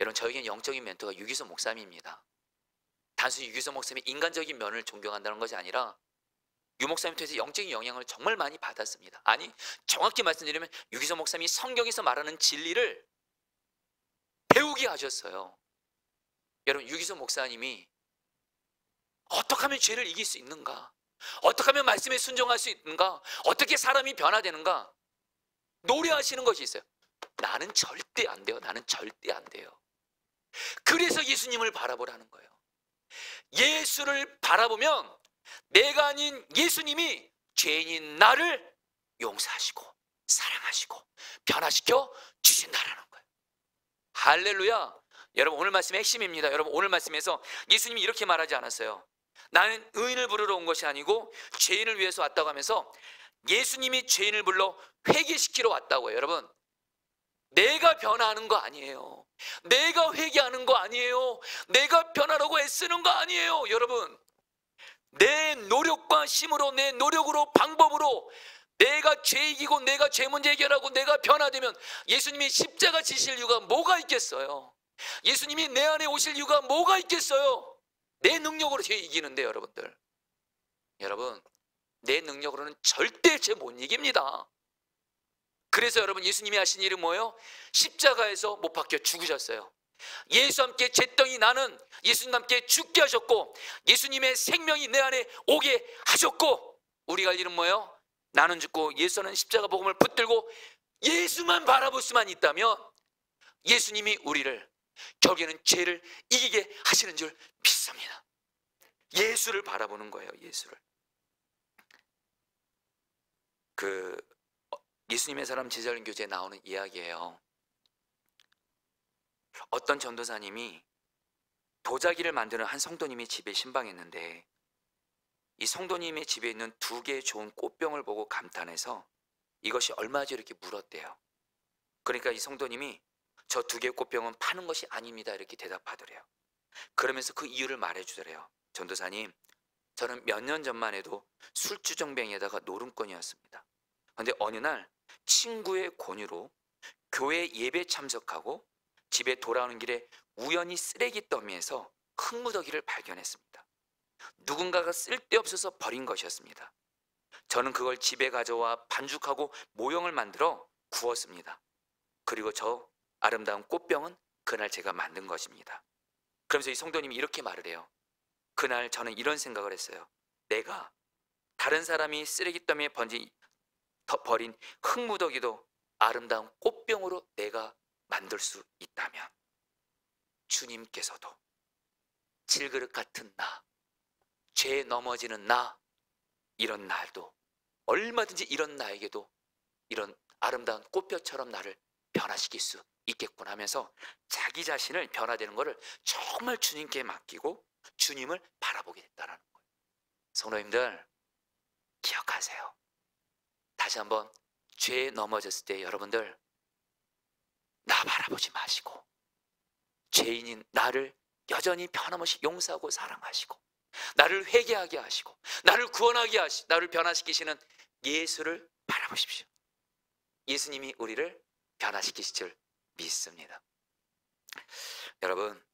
여러분 저에겐 영적인 멘토가 유기성 목사님입니다. 단순히 유기성 목사님의 인간적인 면을 존경한다는 것이 아니라 유 목사님 통해서 영적인 영향을 정말 많이 받았습니다. 아니 정확히 말씀드리면 유기성 목사님이 성경에서 말하는 진리를 배우게 하셨어요. 여러분 유기성 목사님이 어떻게 하면 죄를 이길 수 있는가, 어떻게 하면 말씀에 순종할 수 있는가, 어떻게 사람이 변화되는가 노래하시는 것이 있어요. 나는 절대 안 돼요. 나는 절대 안 돼요. 그래서 예수님을 바라보라는 거예요. 예수를 바라보면 내가 아닌 예수님이 죄인인 나를 용서하시고 사랑하시고 변화시켜 주신다라는 거예요. 할렐루야. 여러분 오늘 말씀의 핵심입니다. 여러분 오늘 말씀에서 예수님이 이렇게 말하지 않았어요. 나는 의인을 부르러 온 것이 아니고 죄인을 위해서 왔다고 하면서 예수님이 죄인을 불러 회개시키러 왔다고요. 여러분 내가 변화하는 거 아니에요. 내가 회개하는 거 아니에요. 내가 변하려고 애쓰는 거 아니에요. 여러분 내 노력과 힘으로, 내 노력으로, 방법으로 내가 죄 이기고 내가 죄 문제 해결하고 내가 변화되면 예수님이 십자가 지실 이유가 뭐가 있겠어요? 예수님이 내 안에 오실 이유가 뭐가 있겠어요? 내 능력으로 죄 이기는데 여러분들, 여러분 내 능력으로는 절대 죄 못 이깁니다. 그래서 여러분 예수님이 하신 일은 뭐예요? 십자가에서 못 박혀 죽으셨어요. 예수와 함께 잿덩이 나는 예수님과 함께 죽게 하셨고 예수님의 생명이 내 안에 오게 하셨고, 우리가 할 일은 뭐예요? 나는 죽고 예수는 십자가 복음을 붙들고 예수만 바라볼 수만 있다면 예수님이 우리를 결국에는 죄를 이기게 하시는 줄 믿습니다. 예수를 바라보는 거예요. 예수를. 예수님의 사람 제자련 교재에 나오는 이야기예요. 어떤 전도사님이 도자기를 만드는 한 성도님의 집에 신방했는데 이 성도님의 집에 있는 두 개의 좋은 꽃병을 보고 감탄해서 이것이 얼마지 이렇게 물었대요. 그러니까 이 성도님이 저 두 개의 꽃병은 파는 것이 아닙니다 이렇게 대답하더래요. 그러면서 그 이유를 말해주더래요. 전도사님, 저는 몇 년 전만 해도 술주정뱅이에다가 노름꾼이었습니다. 그런데 어느 날 친구의 권유로 교회 예배 참석하고 집에 돌아오는 길에 우연히 쓰레기 더미에서 흙무더기를 발견했습니다. 누군가가 쓸데없어서 버린 것이었습니다. 저는 그걸 집에 가져와 반죽하고 모형을 만들어 구웠습니다. 그리고 저 아름다운 꽃병은 그날 제가 만든 것입니다. 그러면서 이 성도님이 이렇게 말을 해요. 그날 저는 이런 생각을 했어요. 내가 다른 사람이 쓰레기 더미에 버린 흙무더기도 아름다운 꽃병으로 내가 만들 수 있다면 주님께서도 질그릇 같은 나, 죄에 넘어지는 나, 이런 날도 얼마든지 이런 나에게도 이런 아름다운 꽃볕처럼 나를 변화시킬 수 있겠구나 하면서 자기 자신을 변화되는 것을 정말 주님께 맡기고 주님을 바라보게 됐다는 거예요. 성도님들 기억하세요. 다시 한번 죄에 넘어졌을 때 여러분들 나 바라보지 마시고 죄인인 나를 여전히 변함없이 용서하고 사랑하시고 나를 회개하게 하시고 나를 구원하게 하시고 나를 변화시키시는 예수를 바라보십시오. 예수님이 우리를 변화시키실 줄 믿습니다. 여러분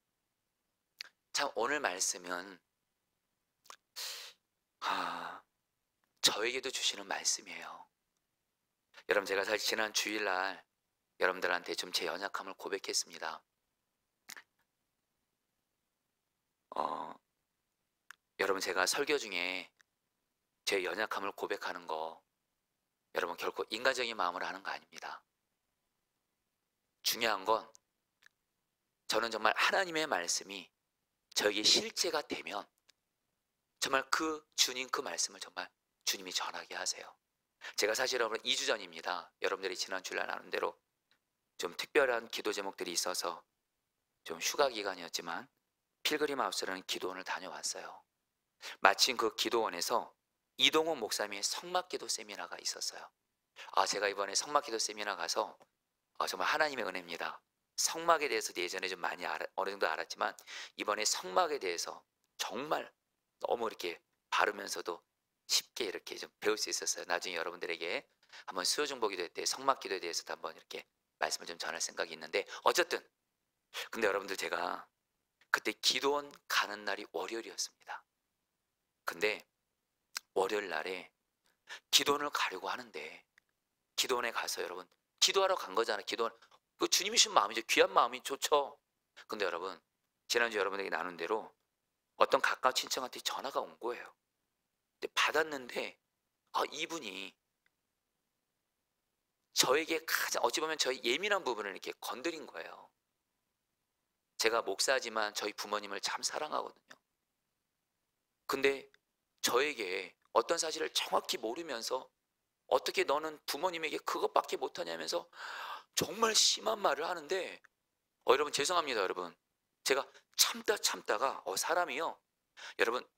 참 오늘 말씀은 저에게도 주시는 말씀이에요. 여러분 제가 사실 지난 주일날 여러분들한테 좀 제 연약함을 고백했습니다. 여러분 제가 설교 중에 제 연약함을 고백하는 거 여러분 결코 인간적인 마음으로 하는 거 아닙니다. 중요한 건 저는 정말 하나님의 말씀이 저에게 실제가 되면 정말 그 주님 그 말씀을 정말 주님이 전하게 하세요. 제가 사실 여러분 2주 전입니다. 여러분들이 지난 주일날 나눈 대로 좀 특별한 기도 제목들이 있어서 좀 휴가 기간이었지만 필그림 하우스라는 기도원을 다녀왔어요. 마침 그 기도원에서 이동훈 목사님의 성막기도 세미나가 있었어요. 제가 이번에 성막기도 세미나 가서 정말 하나님의 은혜입니다. 성막에 대해서 예전에 좀 많이 어느 정도 알았지만 이번에 성막에 대해서 정말 너무 이렇게 바르면서도 쉽게 이렇게 좀 배울 수 있었어요. 나중에 여러분들에게 한번 수요중보기도 때 성막기도에 대해서도 한번 이렇게 말씀을 좀 전할 생각이 있는데 어쨌든 근데 여러분들 제가 그때 기도원 가는 날이 월요일이었습니다. 근데 월요일 날에 기도원을 가려고 하는데 기도원에 가서 여러분 기도하러 간 거잖아요. 기도원 그 주님이 주신 마음이죠. 귀한 마음이 좋죠. 근데 여러분 지난주 여러분에게 나눈 대로 어떤 가까운 친척한테 전화가 온 거예요. 근데 받았는데 이분이 저에게 가장 어찌 보면 저희 예민한 부분을 이렇게 건드린 거예요. 제가 목사지만 저희 부모님을 참 사랑하거든요. 근데 저에게 어떤 사실을 정확히 모르면서 어떻게 너는 부모님에게 그것밖에 못하냐면서 정말 심한 말을 하는데 여러분 죄송합니다. 여러분 제가 참다가 사람이요 여러분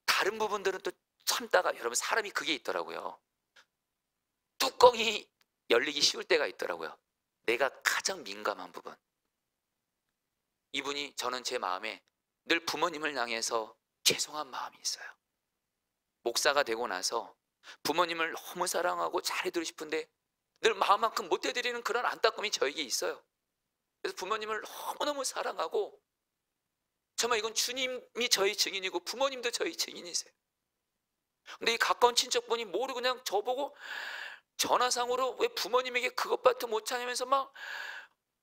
다른 부분들은 또 참다가 여러분 사람이 그게 있더라고요. 뚜껑이 열리기 쉬울 때가 있더라고요. 내가 가장 민감한 부분. 이분이 저는 제 마음에 늘 부모님을 향해서 죄송한 마음이 있어요. 목사가 되고 나서 부모님을 너무 사랑하고 잘해드리고 싶은데 늘 마음만큼 못해드리는 그런 안타까움이 저에게 있어요. 그래서 부모님을 너무너무 사랑하고 정말 이건 주님이 저희 증인이고 부모님도 저희 증인이세요. 근데 이 가까운 친척분이 모르고 그냥 저보고 전화상으로 왜 부모님에게 그것밖에 못하냐면서 막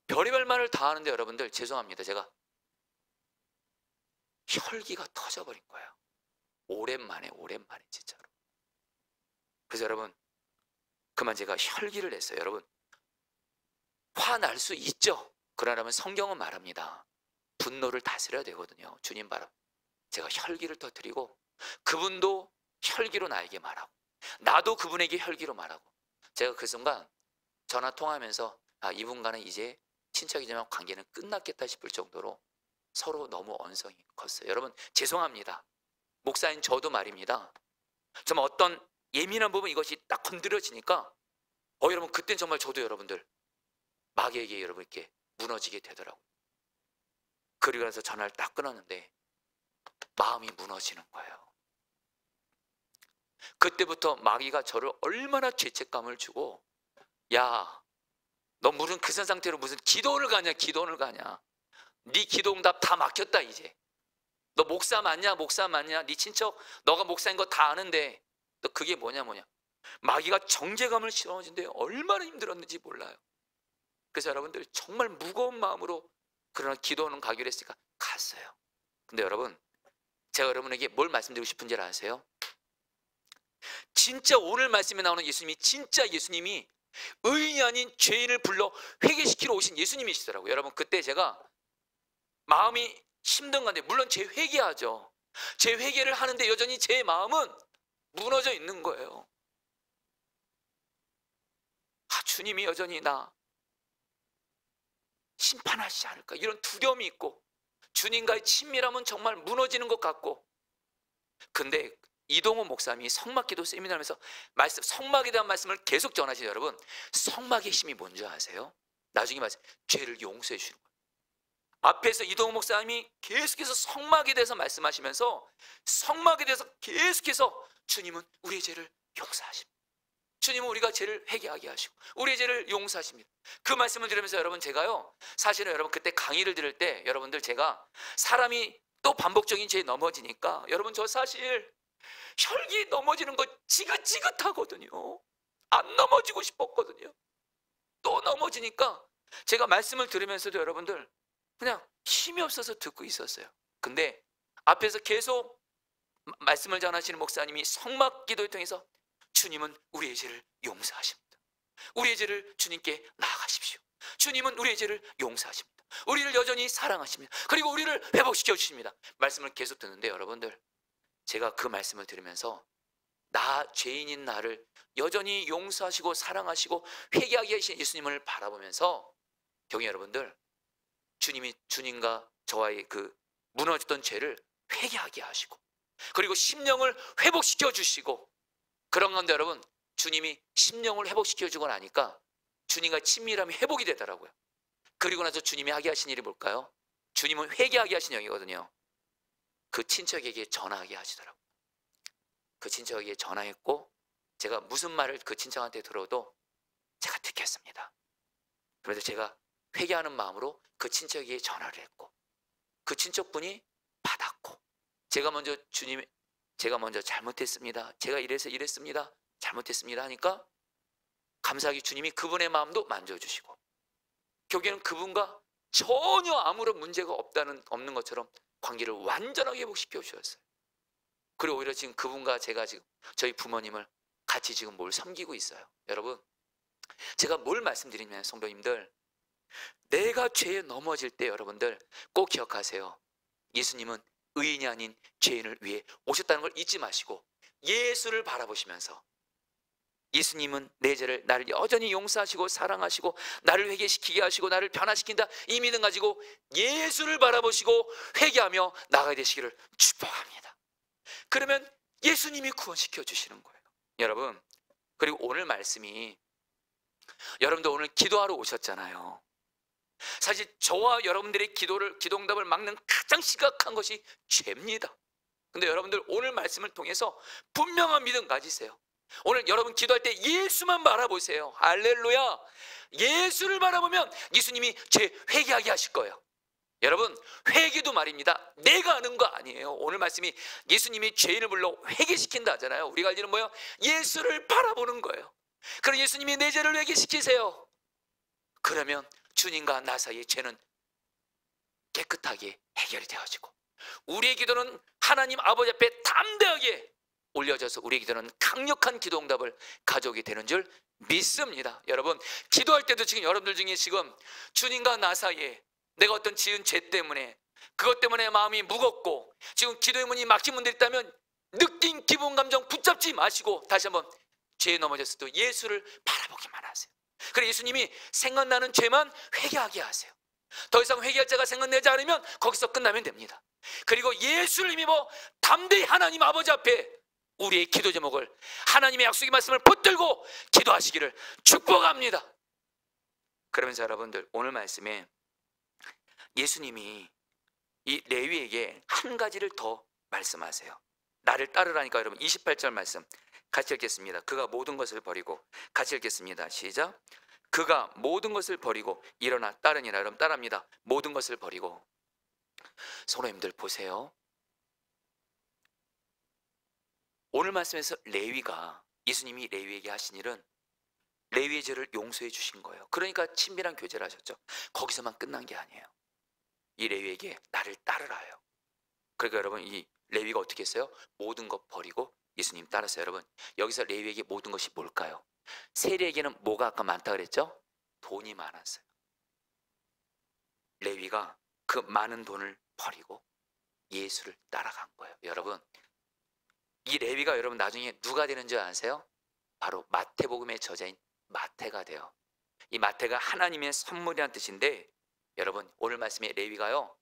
별의별 말을 다 하는데 여러분들 죄송합니다. 제가 혈기가 터져버린 거예요. 오랜만에 진짜로. 그래서 여러분 그만 제가 혈기를 냈어요. 여러분 화날 수 있죠. 그러려면 성경은 말합니다. 분노를 다스려야 되거든요. 주님 바람. 제가 혈기를 터뜨리고 그분도 혈기로 나에게 말하고 나도 그분에게 혈기로 말하고 제가 그 순간 전화 통화하면서 이분과는 이제 친척이지만 관계는 끝났겠다 싶을 정도로 서로 너무 언성이 컸어요. 여러분 죄송합니다. 목사인 저도 말입니다. 정말 어떤 예민한 부분 이것이 딱 건드려지니까 여러분 그땐 정말 저도 여러분들 마귀에게 여러분 이렇게 무너지게 되더라고요. 그리고 나서 전화를 딱 끊었는데 마음이 무너지는 거예요. 그때부터 마귀가 저를 얼마나 죄책감을 주고, 야, 너 무슨 그 상태로 무슨 기도원을 가냐, 기도원을 가냐. 네 기도응답 다 막혔다 이제. 너 목사 맞냐, 목사 맞냐. 네 친척 너가 목사인 거 다 아는데 너 그게 뭐냐. 마귀가 정죄감을 심어준데 얼마나 힘들었는지 몰라요. 그래서 여러분들 정말 무거운 마음으로 그러나 기도는 가기로 했으니까 갔어요. 근데 여러분 제가 여러분에게 뭘 말씀드리고 싶은지 아세요? 진짜 오늘 말씀에 나오는 예수님이 진짜 예수님이 의인이 아닌 죄인을 불러 회개시키러 오신 예수님이시더라고요. 여러분 그때 제가 마음이 힘든 건데 물론 제 회개하죠. 제 회개를 하는데 여전히 제 마음은 무너져 있는 거예요. 주님이 여전히 나 심판하시지 않을까 이런 두려움이 있고 주님과의 친밀함은 정말 무너지는 것 같고. 근데 이동호 목사님이 성막기도 세미나하면서 성막에 대한 말씀을 계속 전하시죠. 여러분 성막의 힘이 뭔지 아세요? 나중에 말씀 죄를 용서해 주시는 거예요. 앞에서 이동호 목사님이 계속해서 성막에 대해서 말씀하시면서 성막에 대해서 계속해서 주님은 우리의 죄를 용서하십니다. 주님은 우리가 죄를 회개하게 하시고 우리의 죄를 용서하십니다. 그 말씀을 들으면서 여러분 제가요 사실은 여러분 그때 강의를 들을 때 여러분들 제가 사람이 또 반복적인 죄에 넘어지니까 여러분 저 사실 혈기 넘어지는 거 지긋지긋하거든요. 안 넘어지고 싶었거든요. 또 넘어지니까 제가 말씀을 들으면서도 여러분들 그냥 힘이 없어서 듣고 있었어요. 근데 앞에서 계속 말씀을 전하시는 목사님이 성막 기도를 통해서 주님은 우리의 죄를 용서하십니다. 우리의 죄를 주님께 나아가십시오. 주님은 우리의 죄를 용서하십니다. 우리를 여전히 사랑하십니다. 그리고 우리를 회복시켜 주십니다. 말씀을 계속 듣는데 여러분들 제가 그 말씀을 들으면서 나 죄인인 나를 여전히 용서하시고 사랑하시고 회개하게 하신 예수님을 바라보면서 경희 여러분들 주님이 주님과 저와의 그 무너졌던 죄를 회개하게 하시고 그리고 심령을 회복시켜 주시고 그런 건데 여러분 주님이 심령을 회복시켜 주고 나니까 주님과 친밀함이 회복이 되더라고요. 그리고 나서 주님이 하게 하신 일이 뭘까요? 주님은 회개하게 하신 영이거든요. 그 친척에게 전화하게 하시더라고요. 그 친척에게 전화했고 제가 무슨 말을 그 친척한테 들어도 제가 듣겠습니다. 그래서 제가 회개하는 마음으로 그 친척에게 전화를 했고 그 친척분이 받았고 제가 먼저 주님 제가 먼저 잘못했습니다. 제가 이래서 이랬습니다. 잘못했습니다 하니까 감사하게 주님이 그분의 마음도 만져주시고 결국에는 그분과 전혀 아무런 문제가 없는 것처럼 관계를 완전하게 회복시켜 주셨어요. 그리고 오히려 지금 그분과 제가 지금 저희 부모님을 같이 지금 뭘 섬기고 있어요. 여러분 제가 뭘 말씀드리냐면 성도님들 내가 죄에 넘어질 때 여러분들 꼭 기억하세요. 예수님은 의인이 아닌 죄인을 위해 오셨다는 걸 잊지 마시고 예수를 바라보시면서 예수님은 내 죄를 나를 여전히 용서하시고 사랑하시고 나를 회개시키게 하시고 나를 변화시킨다 이 믿음 가지고 예수를 바라보시고 회개하며 나아가야 되시기를 축복합니다. 그러면 예수님이 구원시켜 주시는 거예요. 여러분 그리고 오늘 말씀이 여러분도 오늘 기도하러 오셨잖아요. 사실 저와 여러분들의 기도응답을 막는 가장 심각한 것이 죄입니다. 근데 여러분들 오늘 말씀을 통해서 분명한 믿음 가지세요. 오늘 여러분 기도할 때 예수만 바라보세요. 할렐루야. 예수를 바라보면 예수님이 죄 회개하게 하실 거예요. 여러분 회개도 말입니다 내가 하는 거 아니에요. 오늘 말씀이 예수님이 죄인을 불러 회개시킨다 하잖아요. 우리가 할 일은 뭐예요? 예수를 바라보는 거예요. 그럼 예수님이 내 죄를 회개시키세요. 그러면 주님과 나 사이의 죄는 깨끗하게 해결이 되어지고 우리의 기도는 하나님 아버지 앞에 담대하게 올려져서 우리의 기도는 강력한 기도응답을 가져오게 되는 줄 믿습니다. 여러분 기도할 때도 지금 여러분들 중에 지금 주님과 나 사이에 내가 어떤 지은 죄 때문에 그것 때문에 마음이 무겁고 지금 기도의 문이 막힌 분들 있다면 느낀 기분 감정 붙잡지 마시고 다시 한번 죄에 넘어졌을 때 예수를 바라보기만 하세요. 그래 예수님이 생각나는 죄만 회개하게 하세요. 더 이상 회개할 자가 생각나지 않으면 거기서 끝나면 됩니다. 그리고 예수를 믿어 담대히 하나님 아버지 앞에 우리의 기도 제목을 하나님의 약속의 말씀을 붙들고 기도하시기를 축복합니다. 그러면서 여러분들 오늘 말씀에 예수님이 이 레위에게 한 가지를 더 말씀하세요. 나를 따르라니까. 여러분 28절 말씀 같이 읽겠습니다. 그가 모든 것을 버리고, 같이 읽겠습니다. 시작. 그가 모든 것을 버리고 일어나 따르니라. 여러분 따라합니다. 모든 것을 버리고. 성도님들 보세요. 오늘 말씀에서 레위가, 예수님이 레위에게 하신 일은 레위의 죄를 용서해 주신 거예요. 그러니까 친밀한 교제를 하셨죠. 거기서만 끝난 게 아니에요. 이 레위에게 나를 따르라요. 그러니까 여러분 이 레위가 어떻게 했어요? 모든 것 버리고 예수님 따랐어요. 여러분 여기서 레위에게 모든 것이 뭘까요? 세리에게는 뭐가 아까 많다 그랬죠? 돈이 많았어요. 레위가 그 많은 돈을 버리고 예수를 따라간 거예요. 여러분 이 레위가 여러분 나중에 누가 되는 줄 아세요? 바로 마태복음의 저자인 마태가 돼요. 이 마태가 하나님의 선물이라는 뜻인데, 여러분 오늘 말씀의 레위가요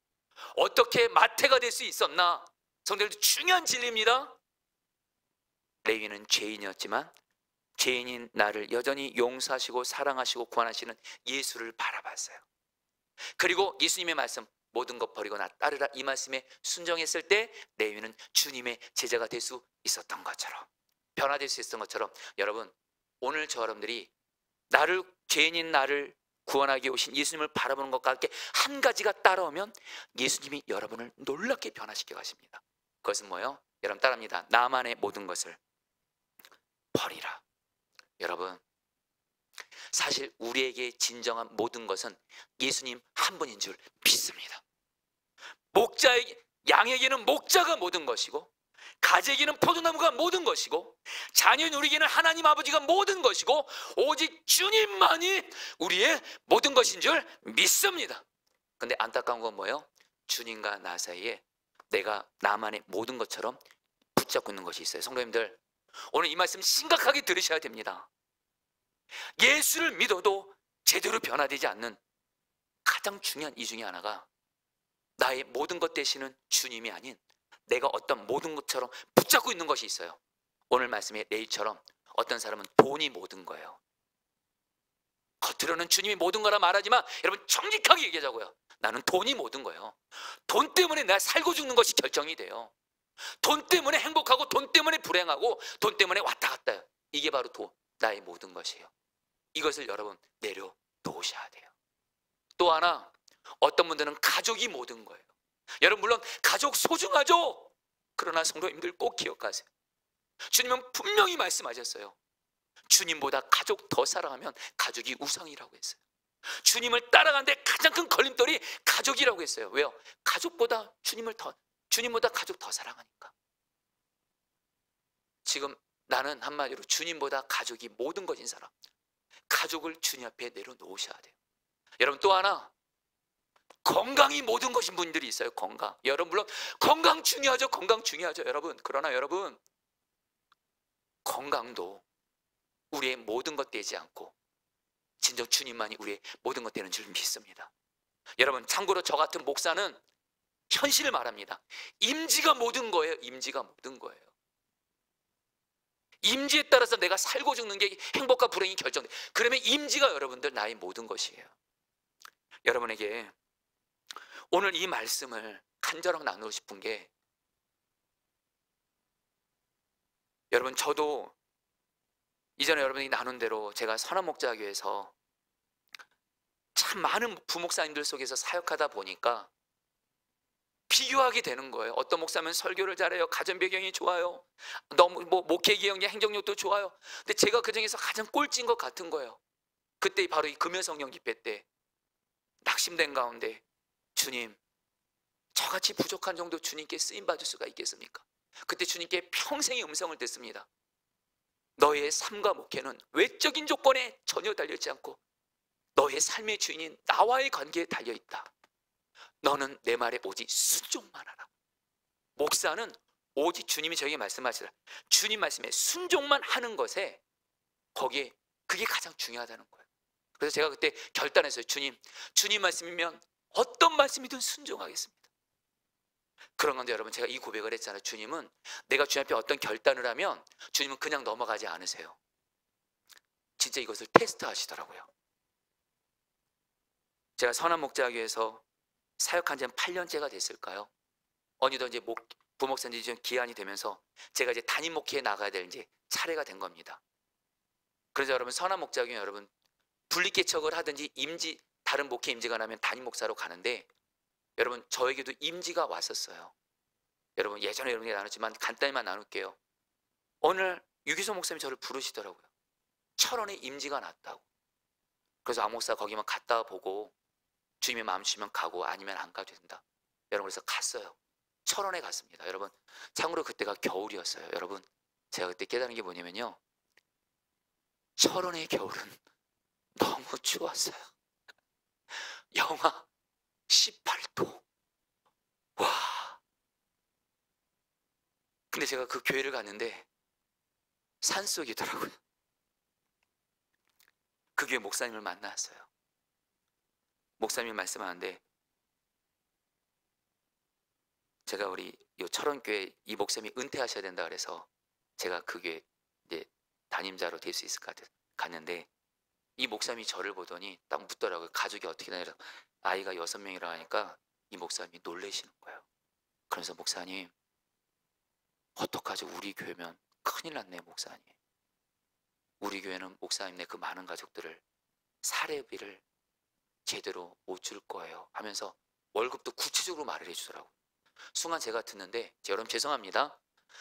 어떻게 마태가 될 수 있었나? 성도님들 중요한 진리입니다. 레위는 죄인이었지만 죄인인 나를 여전히 용서하시고 사랑하시고 구원하시는 예수를 바라봤어요. 그리고 예수님의 말씀 모든 것 버리고 나 따르라 이 말씀에 순종했을 때 레위는 주님의 제자가 될 수 있었던 것처럼, 변화될 수 있었던 것처럼, 여러분 오늘 저 여러분들이 나를, 죄인인 나를 구원하기 오신 예수님을 바라보는 것과 함께 한 가지가 따라오면 예수님이 여러분을 놀랍게 변화시켜 가십니다. 그것은 뭐예요? 여러분 따라합니다. 나만의 모든 것을 버리라. 여러분 사실 우리에게 진정한 모든 것은 예수님 한 분인 줄 믿습니다. 양에게는 목자가 모든 것이고, 가지에게는 포도나무가 모든 것이고, 자녀인 우리에게는 하나님 아버지가 모든 것이고, 오직 주님만이 우리의 모든 것인 줄 믿습니다. 근데 안타까운 건 뭐예요? 주님과 나 사이에 내가 나만의 모든 것처럼 붙잡고 있는 것이 있어요. 성도님들 오늘 이 말씀 심각하게 들으셔야 됩니다. 예수를 믿어도 제대로 변화되지 않는 가장 중요한 이유 중에 하나가 나의 모든 것 되시는 주님이 아닌 내가 어떤 모든 것처럼 붙잡고 있는 것이 있어요. 오늘 말씀의 레위처럼 어떤 사람은 돈이 모든 거예요. 겉으로는 주님이 모든 거라 말하지만 여러분 정직하게 얘기하자고요. 나는 돈이 모든 거예요. 돈 때문에 내가 살고 죽는 것이 결정이 돼요. 돈 때문에 행복하고 돈 때문에 불행하고 돈 때문에 왔다 갔다 해요. 이게 바로 나의 모든 것이에요. 이것을 여러분 내려놓으셔야 돼요. 또 하나, 어떤 분들은 가족이 모든 거예요. 여러분 물론 가족 소중하죠. 그러나 성도님들 꼭 기억하세요. 주님은 분명히 말씀하셨어요. 주님보다 가족 더 사랑하면 가족이 우상이라고 했어요. 주님을 따라가는데 가장 큰 걸림돌이 가족이라고 했어요. 왜요? 가족보다 주님보다 가족 더 사랑하니까. 지금 나는 한마디로 주님보다 가족이 모든 것인 사람, 가족을 주님 앞에 내려놓으셔야 돼요. 여러분 또 하나, 건강이 모든 것인 분들이 있어요. 건강. 여러분 물론 건강 중요하죠. 건강 중요하죠 여러분. 그러나 여러분 건강도 우리의 모든 것 되지 않고 진정 주님만이 우리의 모든 것 되는 줄 믿습니다. 여러분 참고로 저 같은 목사는 현실을 말합니다. 임지가 모든 거예요. 임지가 모든 거예요. 임지에 따라서 내가 살고 죽는 게 행복과 불행이 결정돼. 그러면 임지가 여러분들 나의 모든 것이에요. 여러분에게 오늘 이 말씀을 간절하게 나누고 싶은 게, 여러분 저도 이전에 여러분이 나눈 대로 제가 선한목자교회에서 참 많은 부목사님들 속에서 사역하다 보니까 비교하게 되는 거예요. 어떤 목사면 설교를 잘해요. 가정 배경이 좋아요. 너무 목회 기억력, 행정력도 좋아요. 근데 제가 그 중에서 가장 꼴찌인 것 같은 거예요. 그때 바로 이 금요성령 집회 때 낙심된 가운데, 주님 저같이 부족한 정도 주님께 쓰임 받을 수가 있겠습니까? 그때 주님께 평생의 음성을 듣습니다. 너의 삶과 목회는 외적인 조건에 전혀 달려있지 않고 너의 삶의 주인인 나와의 관계에 달려있다. 너는 내 말에 오직 순종만 하라. 목사는 오직 주님이 저에게 말씀하시라, 주님 말씀에 순종만 하는 것에, 거기에 그게 가장 중요하다는 거예요. 그래서 제가 그때 결단했어요. 주님 말씀이면 어떤 말씀이든 순종하겠습니다. 그런 건데 여러분, 제가 이 고백을 했잖아요. 주님은 내가 주님 앞에 어떤 결단을 하면 주님은 그냥 넘어가지 않으세요. 진짜 이것을 테스트하시더라고요. 제가 선한목자교회에서 사역한 지 한 8년째가 됐을까요? 어느덧 이제 부목사님이 좀 기한이 되면서 제가 이제 담임 목회에 나가야 될 이제 차례가 된 겁니다. 그래서 여러분, 선한목자교회 여러분, 분리개척을 하든지 다른 목회 임지가 나면 담임 목사로 가는데, 여러분 저에게도 임지가 왔었어요. 여러분 예전에 여러분이 나눴지만 간단히만 나눌게요. 어느 날 유기소 목사님이 저를 부르시더라고요. 철원에 임지가 났다고. 그래서 안 목사 거기만 갔다 보고 주님의 마음 주시면 가고 아니면 안 가도 된다. 여러분 그래서 갔어요. 철원에 갔습니다. 여러분 참고로 그때가 겨울이었어요. 여러분 제가 그때 깨달은 게 뭐냐면요, 철원의 겨울은 너무 추웠어요. 영하 18도. 와. 근데 제가 그 교회를 갔는데 산속이더라고요. 그 교회 목사님을 만났어요. 목사님이 말씀하는데, 제가 우리 요 철원교회 이 목사님이 은퇴하셔야 된다 그래서 제가 그 교회 이제 담임자로 될 수 있을 것 같아서 갔는데, 이 목사님이 저를 보더니 딱 묻더라고요. 가족이 어떻게 되냐. 아이가 6명이라 하니까 이 목사님이 놀라시는 거예요. 그래서 목사님 어떡하지, 우리 교회면 큰일 났네 목사님. 우리 교회는 목사님네 그 많은 가족들을 사례비를 제대로 못 줄 거예요 하면서 월급도 구체적으로 말을 해주더라고요. 순간 제가 듣는데, 여러분 죄송합니다,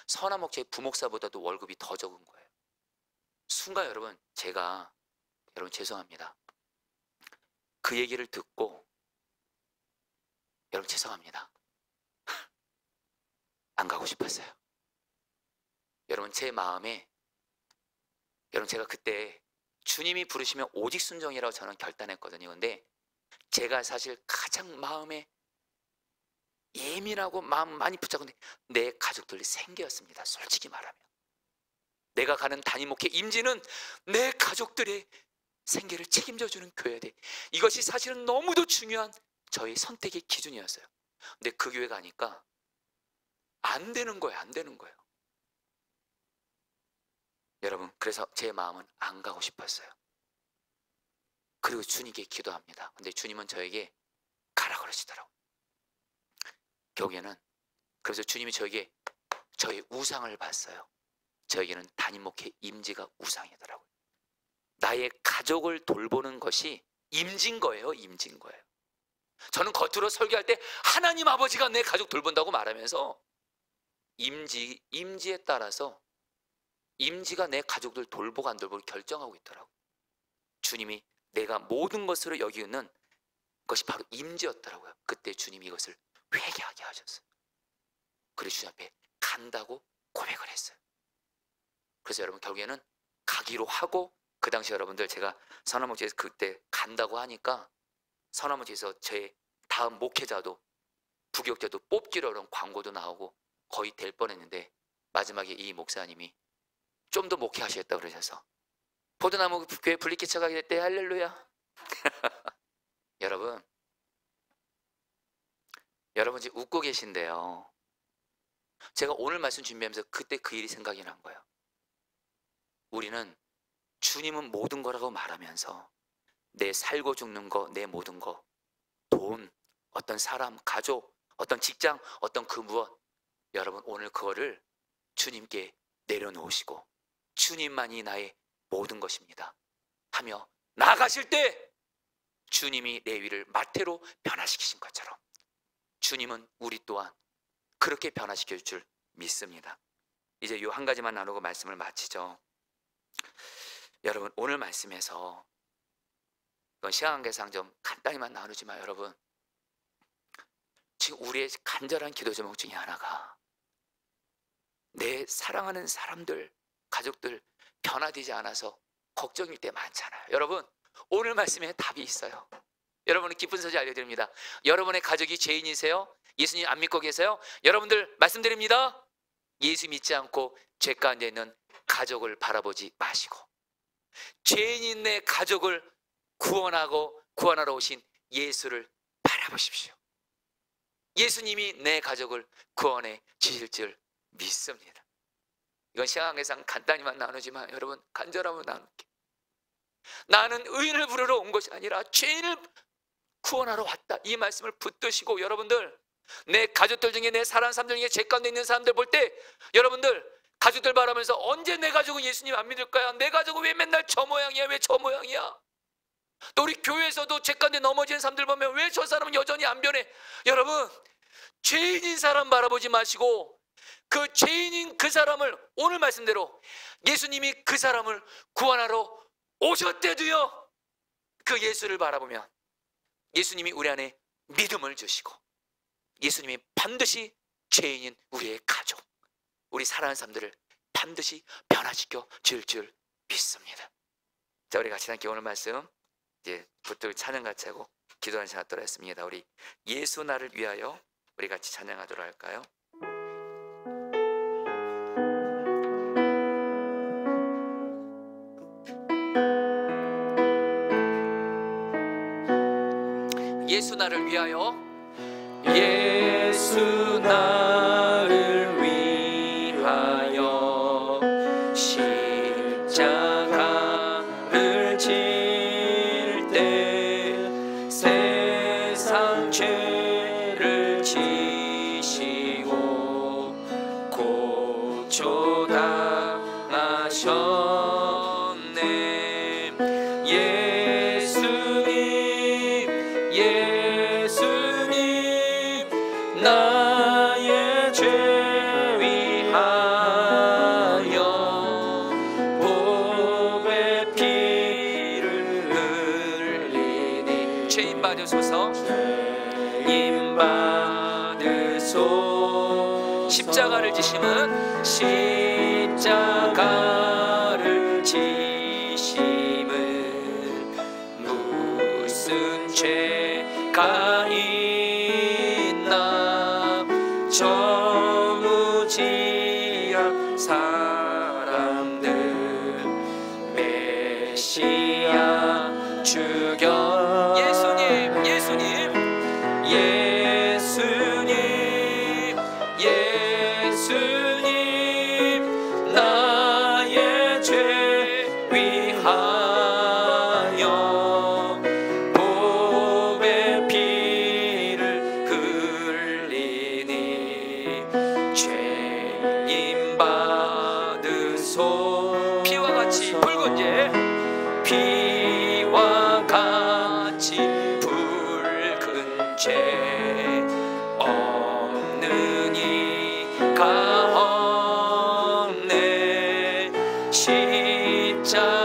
선한목자의 부목사보다도 월급이 더 적은 거예요. 순간 여러분 제가, 여러분 죄송합니다, 그 얘기를 듣고 여러분 죄송합니다 안 가고 싶었어요. 여러분 제 마음에, 여러분 제가 그때 주님이 부르시면 오직 순종이라고 저는 결단했거든요. 근데 제가 사실 가장 마음에 예민하고 마음 많이 붙잡고 내 가족들이 생계였습니다. 솔직히 말하면 내가 가는 담임 목회 임지는 내 가족들의 생계를 책임져주는 교회야 돼. 이것이 사실은 너무도 중요한 저의 선택의 기준이었어요. 근데 그 교회 가니까 안 되는 거예요. 안 되는 거예요. 여러분 그래서 제 마음은 안 가고 싶었어요. 그리고 주님께 기도합니다. 근데 주님은 저에게 가라 그러시더라고요. 결국에는 그래서 주님이 저에게 저의 우상을 봤어요. 저에게는 담임 목회 임지가 우상이더라고요. 나의 가족을 돌보는 것이 임진 거예요. 임진 거예요. 저는 겉으로 설교할 때 하나님 아버지가 내 가족 돌본다고 말하면서 임지에 따라서 임지가 내 가족들 돌보고 안 돌보고 결정하고 있더라고요. 주님이 내가 모든 것으로 여기는 것이 바로 임지였더라고요. 그때 주님이 이것을 회개하게 하셨어요. 그래서 주님 앞에 간다고 고백을 했어요. 그래서 여러분 결국에는 가기로 하고, 그 당시 여러분들 제가 선한목자에서 그때 간다고 하니까 선한목자에서 제 다음 목회자도 부교육자도 뽑기로 그런 광고도 나오고 거의 될 뻔했는데, 마지막에 이 목사님이 좀 더 목회하시겠다고 그러셔서 포도나무 교회 분리개척하게 됐대. 할렐루야. 여러분 지금 웃고 계신데요, 제가 오늘 말씀 준비하면서 그때 그 일이 생각이 난 거예요. 우리는 주님은 모든 거라고 말하면서 내 살고 죽는 거, 내 모든 거, 돈, 어떤 사람, 가족, 어떤 직장, 어떤 그 무엇, 여러분 오늘 그거를 주님께 내려놓으시고 주님만이 나의 모든 것입니다 하며 나아가실 때 주님이 레위를 마태로 변화시키신 것처럼 주님은 우리 또한 그렇게 변화시켜 줄 줄 믿습니다. 이제 이 한 가지만 나누고 말씀을 마치죠. 여러분 오늘 말씀에서, 이건 시간 관계상 좀 간단히만 나누지만, 여러분 지금 우리의 간절한 기도 제목 중에 하나가 내 사랑하는 사람들, 가족들 변화되지 않아서 걱정일 때 많잖아요. 여러분 오늘 말씀에 답이 있어요. 여러분은 기쁜 소식 알려드립니다. 여러분의 가족이 죄인이세요? 예수님 안 믿고 계세요? 여러분들 말씀드립니다. 예수 믿지 않고 죄 가운데 있는 가족을 바라보지 마시고 죄인인 내 가족을 구원하러 오신 예수를 바라보십시오. 예수님이 내 가족을 구원해 주실 줄 믿습니다. 이건 시간관계상 간단히만 나누지만 여러분, 간절함으로 나눌게. 나는 의인을 부르러 온 것이 아니라 죄인을 구원하러 왔다. 이 말씀을 붙드시고, 여러분들, 내 가족들 중에, 내 사랑하는 사람들 중에 죄 가운데 있는 사람들 볼 때, 여러분들 가족들 바라면서 언제 내 가족은 예수님 안 믿을 거야? 내 가족은 왜 맨날 저 모양이야? 왜 저 모양이야? 또 우리 교회에서도 죄 가운데 넘어지는 사람들 보면 왜 저 사람은 여전히 안 변해? 여러분, 죄인인 사람 바라보지 마시고 그 죄인인 그 사람을, 오늘 말씀대로 예수님이 그 사람을 구원하러 오셨대도요, 그 예수를 바라보면 예수님이 우리 안에 믿음을 주시고 예수님이 반드시 죄인인 우리의 가족, 우리 사랑하는 사람들을 반드시 변화시켜 줄 믿습니다. 자, 우리 같이 함께 오늘 말씀 이제 붙들고 찬양 같이 하고 기도하는 시간 갖도록 하겠습니다. 우리 예수 나를 위하여 우리 같이 찬양하도록 할까요? 예수 나를 위하여, 예수 나를 위하여 십자가를 질 때 세상 죄를 지시고 고초 당하셨네. 예수님 나의 죄 위하여 보배 피를 흘리니 죄인 받으소서, 죄인 받으소. 십자가를 지심은, 십자가를 지심은 무슨 죄가 있나? 저무지한 사람들 메시아 주견. 예수님, 예수님, 예수님 나의 죄 위하여 보배 피를 흘리니 죄인 받으소. 피와 같이 붉은 죄, 피와 같이 붉은 죄 없는 이가 없네.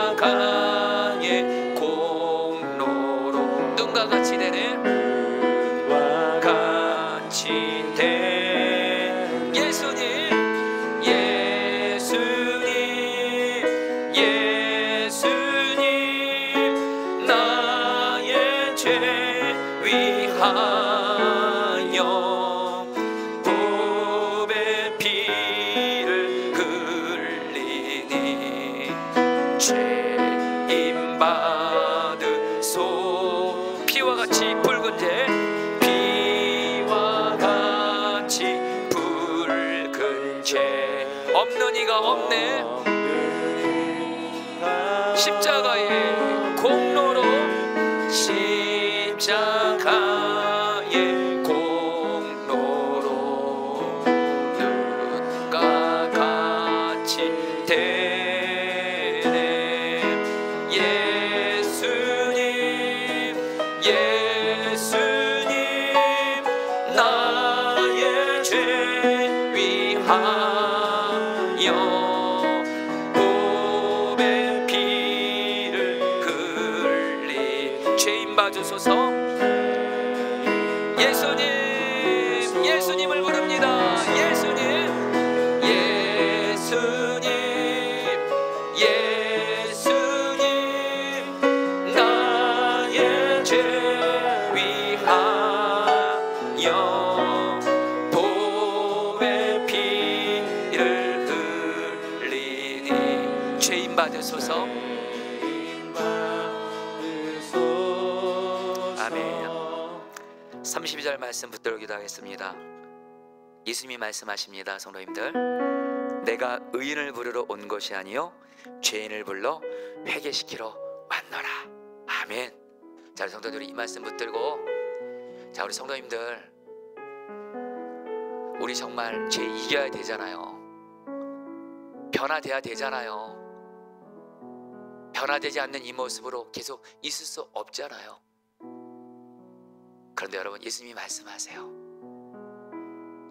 십자가의 공로로 눈과 같이 되네, 눈과 같이 돼. 예수님, 예수님, 예수님 나의 죄 위하여 보배 피를 흘리니 죄인 받으소. 피와 같이 붉은 죄, 피와 같이 붉은 죄 없는 이가 없네. 십자가의 공로로, 십자가의 공로로 눈과 같이 되네. 예수님, 예수님 나의 죄 위하여 보배 피를 흘리. 죄인 봐주소서. 예수님, 예수님을 부릅니다. 예수님, 예수님, 예수님 나의 죄 위하여 보배 피를 흘리니 죄인 받으소서. 32절 말씀 붙들고 기도하겠습니다. 예수님이 말씀하십니다. 성도님들, 내가 의인을 부르러 온 것이 아니요 죄인을 불러 회개시키러 왔노라. 아멘. 자, 우리 성도들이 이 말씀 붙들고, 자, 우리 성도님들, 우리 정말 죄 이겨야 되잖아요. 변화돼야 되잖아요. 변화되지 않는 이 모습으로 계속 있을 수 없잖아요. 그런데 여러분, 예수님이 말씀하세요.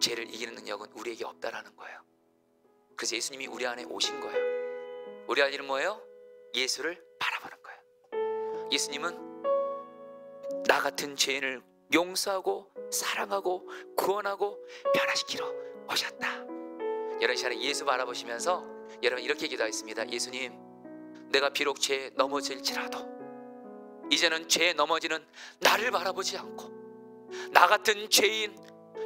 죄를 이기는 능력은 우리에게 없다라는 거예요. 그래서 예수님이 우리 안에 오신 거예요. 우리 안에는 뭐예요? 예수를 바라보는 거예요. 예수님은 나 같은 죄인을 용서하고 사랑하고 구원하고 변화시키러 오셨다. 여러분, 이 시간에 예수 바라보시면서 여러분 이렇게 기도하겠습니다. 예수님, 내가 비록 죄에 넘어질지라도 이제는 죄에 넘어지는 나를 바라보지 않고 나 같은 죄인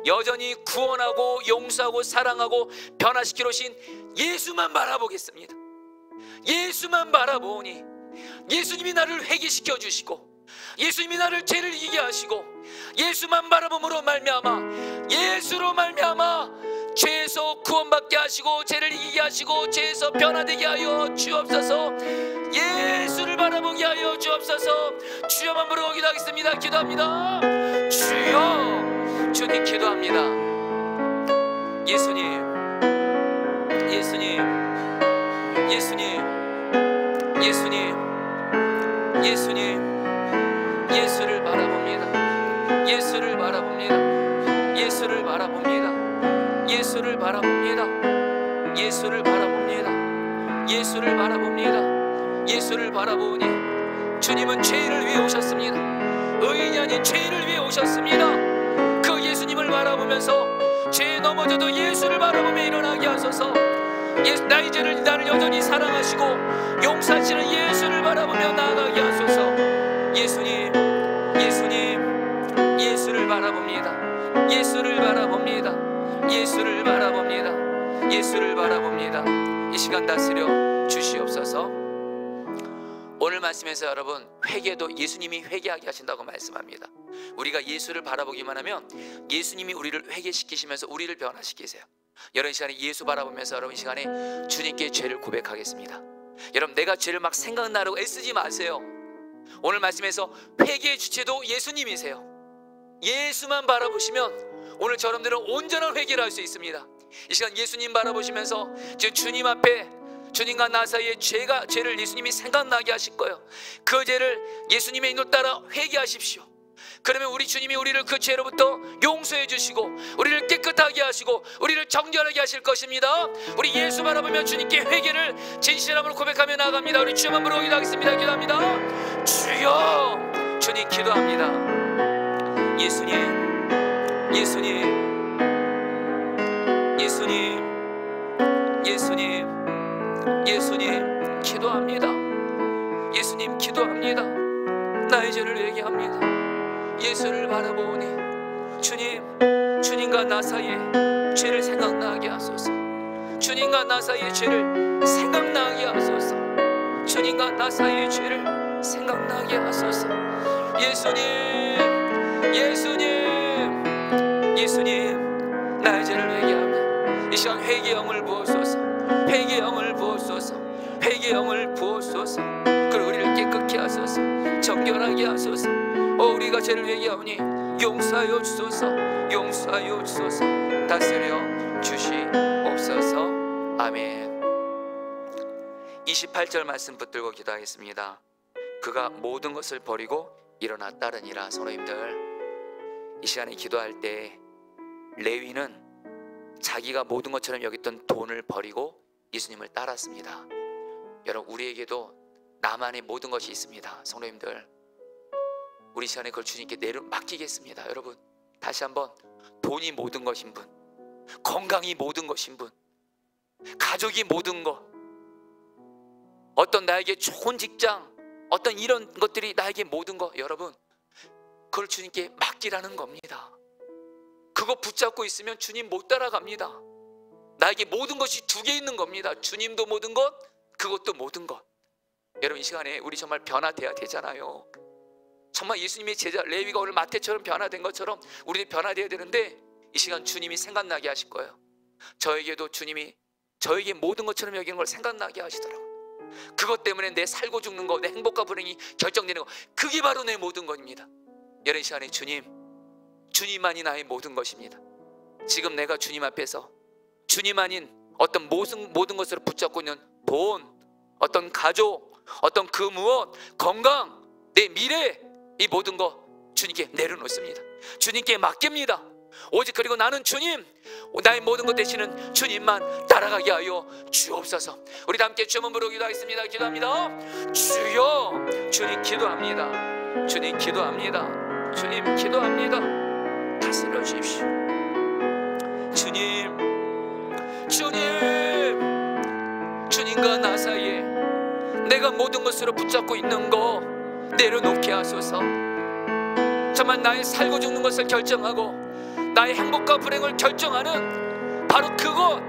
여전히 구원하고 용서하고 사랑하고 변화시키러 오신 예수만 바라보겠습니다. 예수만 바라보니 예수님이 나를 회개시켜 주시고 예수님이 나를 죄를 이기게 하시고 예수만 바라봄으로 말미암아 예수로 말미암아 죄에서 구원받게 하시고 죄를 이기게 하시고 죄에서 변화되게 하여 주옵소서. 예수를 바라보게 하여 주옵소서. 주여만 부르고 기도하겠습니다. 기도합니다. 주여, 주님 기도합니다. 예수님, 예수님, 예수님, 예수님, 예수님, 예수를 바라봅니다. 예수를 바라봅니다. 예수를 바라봅니다. 예수를 바라봅니다. 예수를 바라봅니다. 예수를 바라봅니다. 예수를 바라보니 주님은 죄인을 위해 오셨습니다. 의인이 아닌 죄인을 위해 오셨습니다. 그 예수님을 바라보면서 죄에 넘어져도 예수를 바라보며 일어나게 하소서. 나의 죄를 나를 여전히 사랑하시고 용서하시는 예수를 바라보며 나아가게 하소서. 예수님, 예수님, 예수를 바라봅니다. 예수를 바라봅니다. 예수를 바라봅니다. 예수를 바라봅니다. 이 시간 다스려 주시옵소서. 오늘 말씀에서 여러분, 회개도 예수님이 회개하게 하신다고 말씀합니다. 우리가 예수를 바라보기만 하면 예수님이 우리를 회개시키시면서 우리를 변화시키세요. 여러분, 이 시간에 예수 바라보면서 여러분, 이 시간에 주님께 죄를 고백하겠습니다. 여러분, 내가 죄를 막 생각나려고 애쓰지 마세요. 오늘 말씀에서 회개의 주체도 예수님이세요. 예수만 바라보시면 오늘 저놈들은 온전한 회개를 할 수 있습니다. 이 시간 예수님 바라보시면서 주님 앞에 주님과 나 사이에 죄를 예수님이 생각나게 하실 거예요. 그 죄를 예수님의 인도 따라 회개하십시오. 그러면 우리 주님이 우리를 그 죄로부터 용서해 주시고 우리를 깨끗하게 하시고 우리를 정결하게 하실 것입니다. 우리 예수 바라보며 주님께 회개를 진실함으로 고백하며 나아갑니다. 우리 주여만 부르고 기도하겠습니다. 기도합니다. 주여, 주님 기도합니다. 예수님, 예수님, 예수님, 예수님, 예수님 기도합니다. 예수님 기도합니다. 나의 죄를 회개합니다. 예수를 바라보니 주님과 나 사이에 죄를 생각나게 하소서. 주님과 나 사이에 죄를 생각나게 하소서. 주님과 나 사이에 죄를 생각나게 하소서. 예수님, 예수님, 예수님, 나의 죄를 회개하며 이 시간 회개의 영을 부어소서. 회개의 영을 부어소서. 회개의 영을 부어소서. 그리고 우리를 깨끗게 하소서. 정결하게 하소서. 우리가 죄를 회개하오니 용서하여 주소서. 용서하여 주소서. 다스려 주시옵소서. 아멘. 28절 말씀 붙들고 기도하겠습니다. 그가 모든 것을 버리고 일어나 따르니라. 성도님들, 이 시간에 기도할 때 레위는 자기가 모든 것처럼 여겼던 돈을 버리고 예수님을 따랐습니다. 여러분, 우리에게도 나만의 모든 것이 있습니다. 성도님들, 우리 시간에 그걸 주님께 맡기겠습니다. 여러분, 다시 한번, 돈이 모든 것인 분, 건강이 모든 것인 분, 가족이 모든 것, 어떤 나에게 좋은 직장, 어떤 이런 것들이 나에게 모든 것, 여러분, 그걸 주님께 맡기라는 겁니다. 그거 붙잡고 있으면 주님 못 따라갑니다. 나에게 모든 것이 두 개 있는 겁니다. 주님도 모든 것, 그것도 모든 것. 여러분, 이 시간에 우리 정말 변화돼야 되잖아요. 정말 예수님의 제자 레위가 오늘 마태처럼 변화된 것처럼 우리도 변화되어야 되는데, 이 시간 주님이 생각나게 하실 거예요. 저에게도 주님이 저에게 모든 것처럼 여기는 걸 생각나게 하시더라고요. 그것 때문에 내 살고 죽는 거, 내 행복과 불행이 결정되는 거, 그게 바로 내 모든 것입니다. 이런 시간에 주님만이 나의 모든 것입니다. 지금 내가 주님 앞에서 주님 아닌 어떤 모든 것으로 붙잡고 있는 돈, 어떤 가족, 어떤 그 무엇, 건강, 내 미래, 이 모든 거 주님께 내려놓습니다. 주님께 맡깁니다. 오직 그리고 나는 주님, 나의 모든 것 되시는 주님만 따라가게 하여 주옵소서. 우리 다 함께 주문 부르고 기도하겠습니다. 기도합니다. 주여, 주님 기도합니다. 주님 기도합니다. 주님 기도합니다. 다스려 주십시오. 주님과 나 사이에 내가 모든 것으로 붙잡고 있는 거 내려놓게 하소서. 정말 나의 살고 죽는 것을 결정하고 나의 행복과 불행을 결정하는 바로 그것,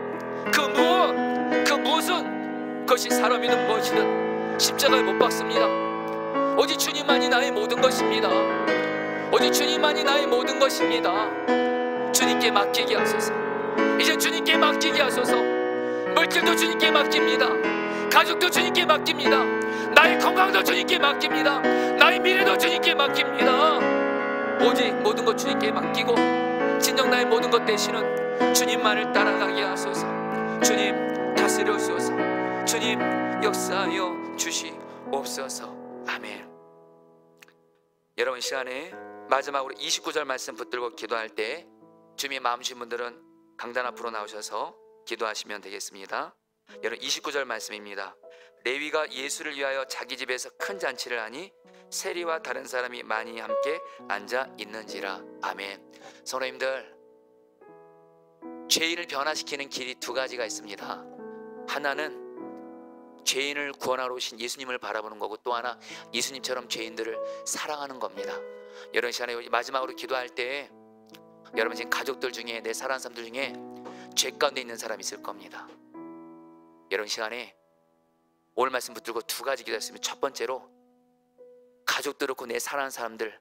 그 무엇은 그것이 사람이든 무엇이든 십자가에 못 박습니다. 오직 주님만이 나의 모든 것입니다. 오직 주님만이 나의 모든 것입니다. 주님께 맡기게 하소서. 이제 주님께 맡기게 하소서. 물질도 주님께 맡깁니다. 가족도 주님께 맡깁니다. 나의 건강도 주님께 맡깁니다. 나의 미래도 주님께 맡깁니다. 오직 모든 것 주님께 맡기고 진정 나의 모든 것 되시는 주님만을 따라가게 하소서. 주님 다스려 주소서. 주님 역사하여 주시옵소서. 아멘. 여러분, 시간에 마지막으로 29절 말씀 붙들고 기도할 때 주님의 마음 주신 분들은 강단 앞으로 나오셔서 기도하시면 되겠습니다. 여러분, 29절 말씀입니다. 레위가 예수를 위하여 자기 집에서 큰 잔치를 하니 세리와 다른 사람이 많이 함께 앉아 있는지라. 아멘. 성도님들, 죄인을 변화시키는 길이 두 가지가 있습니다. 하나는 죄인을 구원하러 오신 예수님을 바라보는 거고, 또 하나 예수님처럼 죄인들을 사랑하는 겁니다. 여러분, 시간에 마지막으로 기도할 때 여러분 지금 가족들 중에, 내 사랑하는 사람들 중에 죄 가운데 있는 사람이 있을 겁니다. 여러분, 시간에 오늘 말씀 붙들고 두 가지 기도했습니다. 첫 번째로, 가족들 그렇고 내 사랑하는 사람들,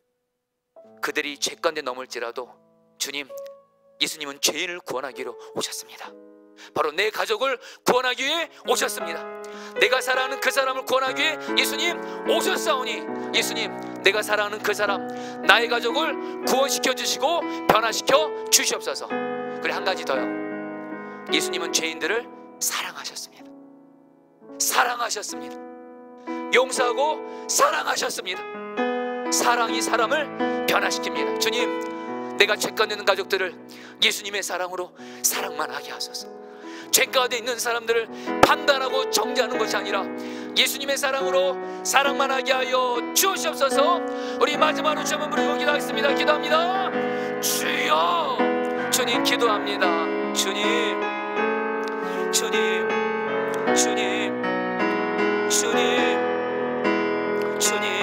그들이 죄 가운데 넘을지라도 주님, 예수님은 죄인을 구원하기로 오셨습니다. 바로 내 가족을 구원하기 위해 오셨습니다. 내가 사랑하는 그 사람을 구원하기 위해 예수님 오셨사오니, 예수님, 내가 사랑하는 그 사람, 나의 가족을 구원시켜 주시고 변화시켜 주시옵소서. 그리고 한 가지 더요. 예수님은 죄인들을 사랑하셨습니다. 사랑하셨습니다. 용서하고 사랑하셨습니다. 사랑이 사람을 변화시킵니다. 주님, 내가 죄 가운데 있는 가족들을 예수님의 사랑으로 사랑만 하게 하소서. 죄 가운데 있는 사람들을 판단하고 정죄하는 것이 아니라 예수님의 사랑으로 사랑만 하게 하여 주시옵소서. 우리 마지막으로 주 한번 부르고 기도하겠습니다. 기도합니다. 주여, 주님 기도합니다. 주님, 주님, 주님, 주님, 주님.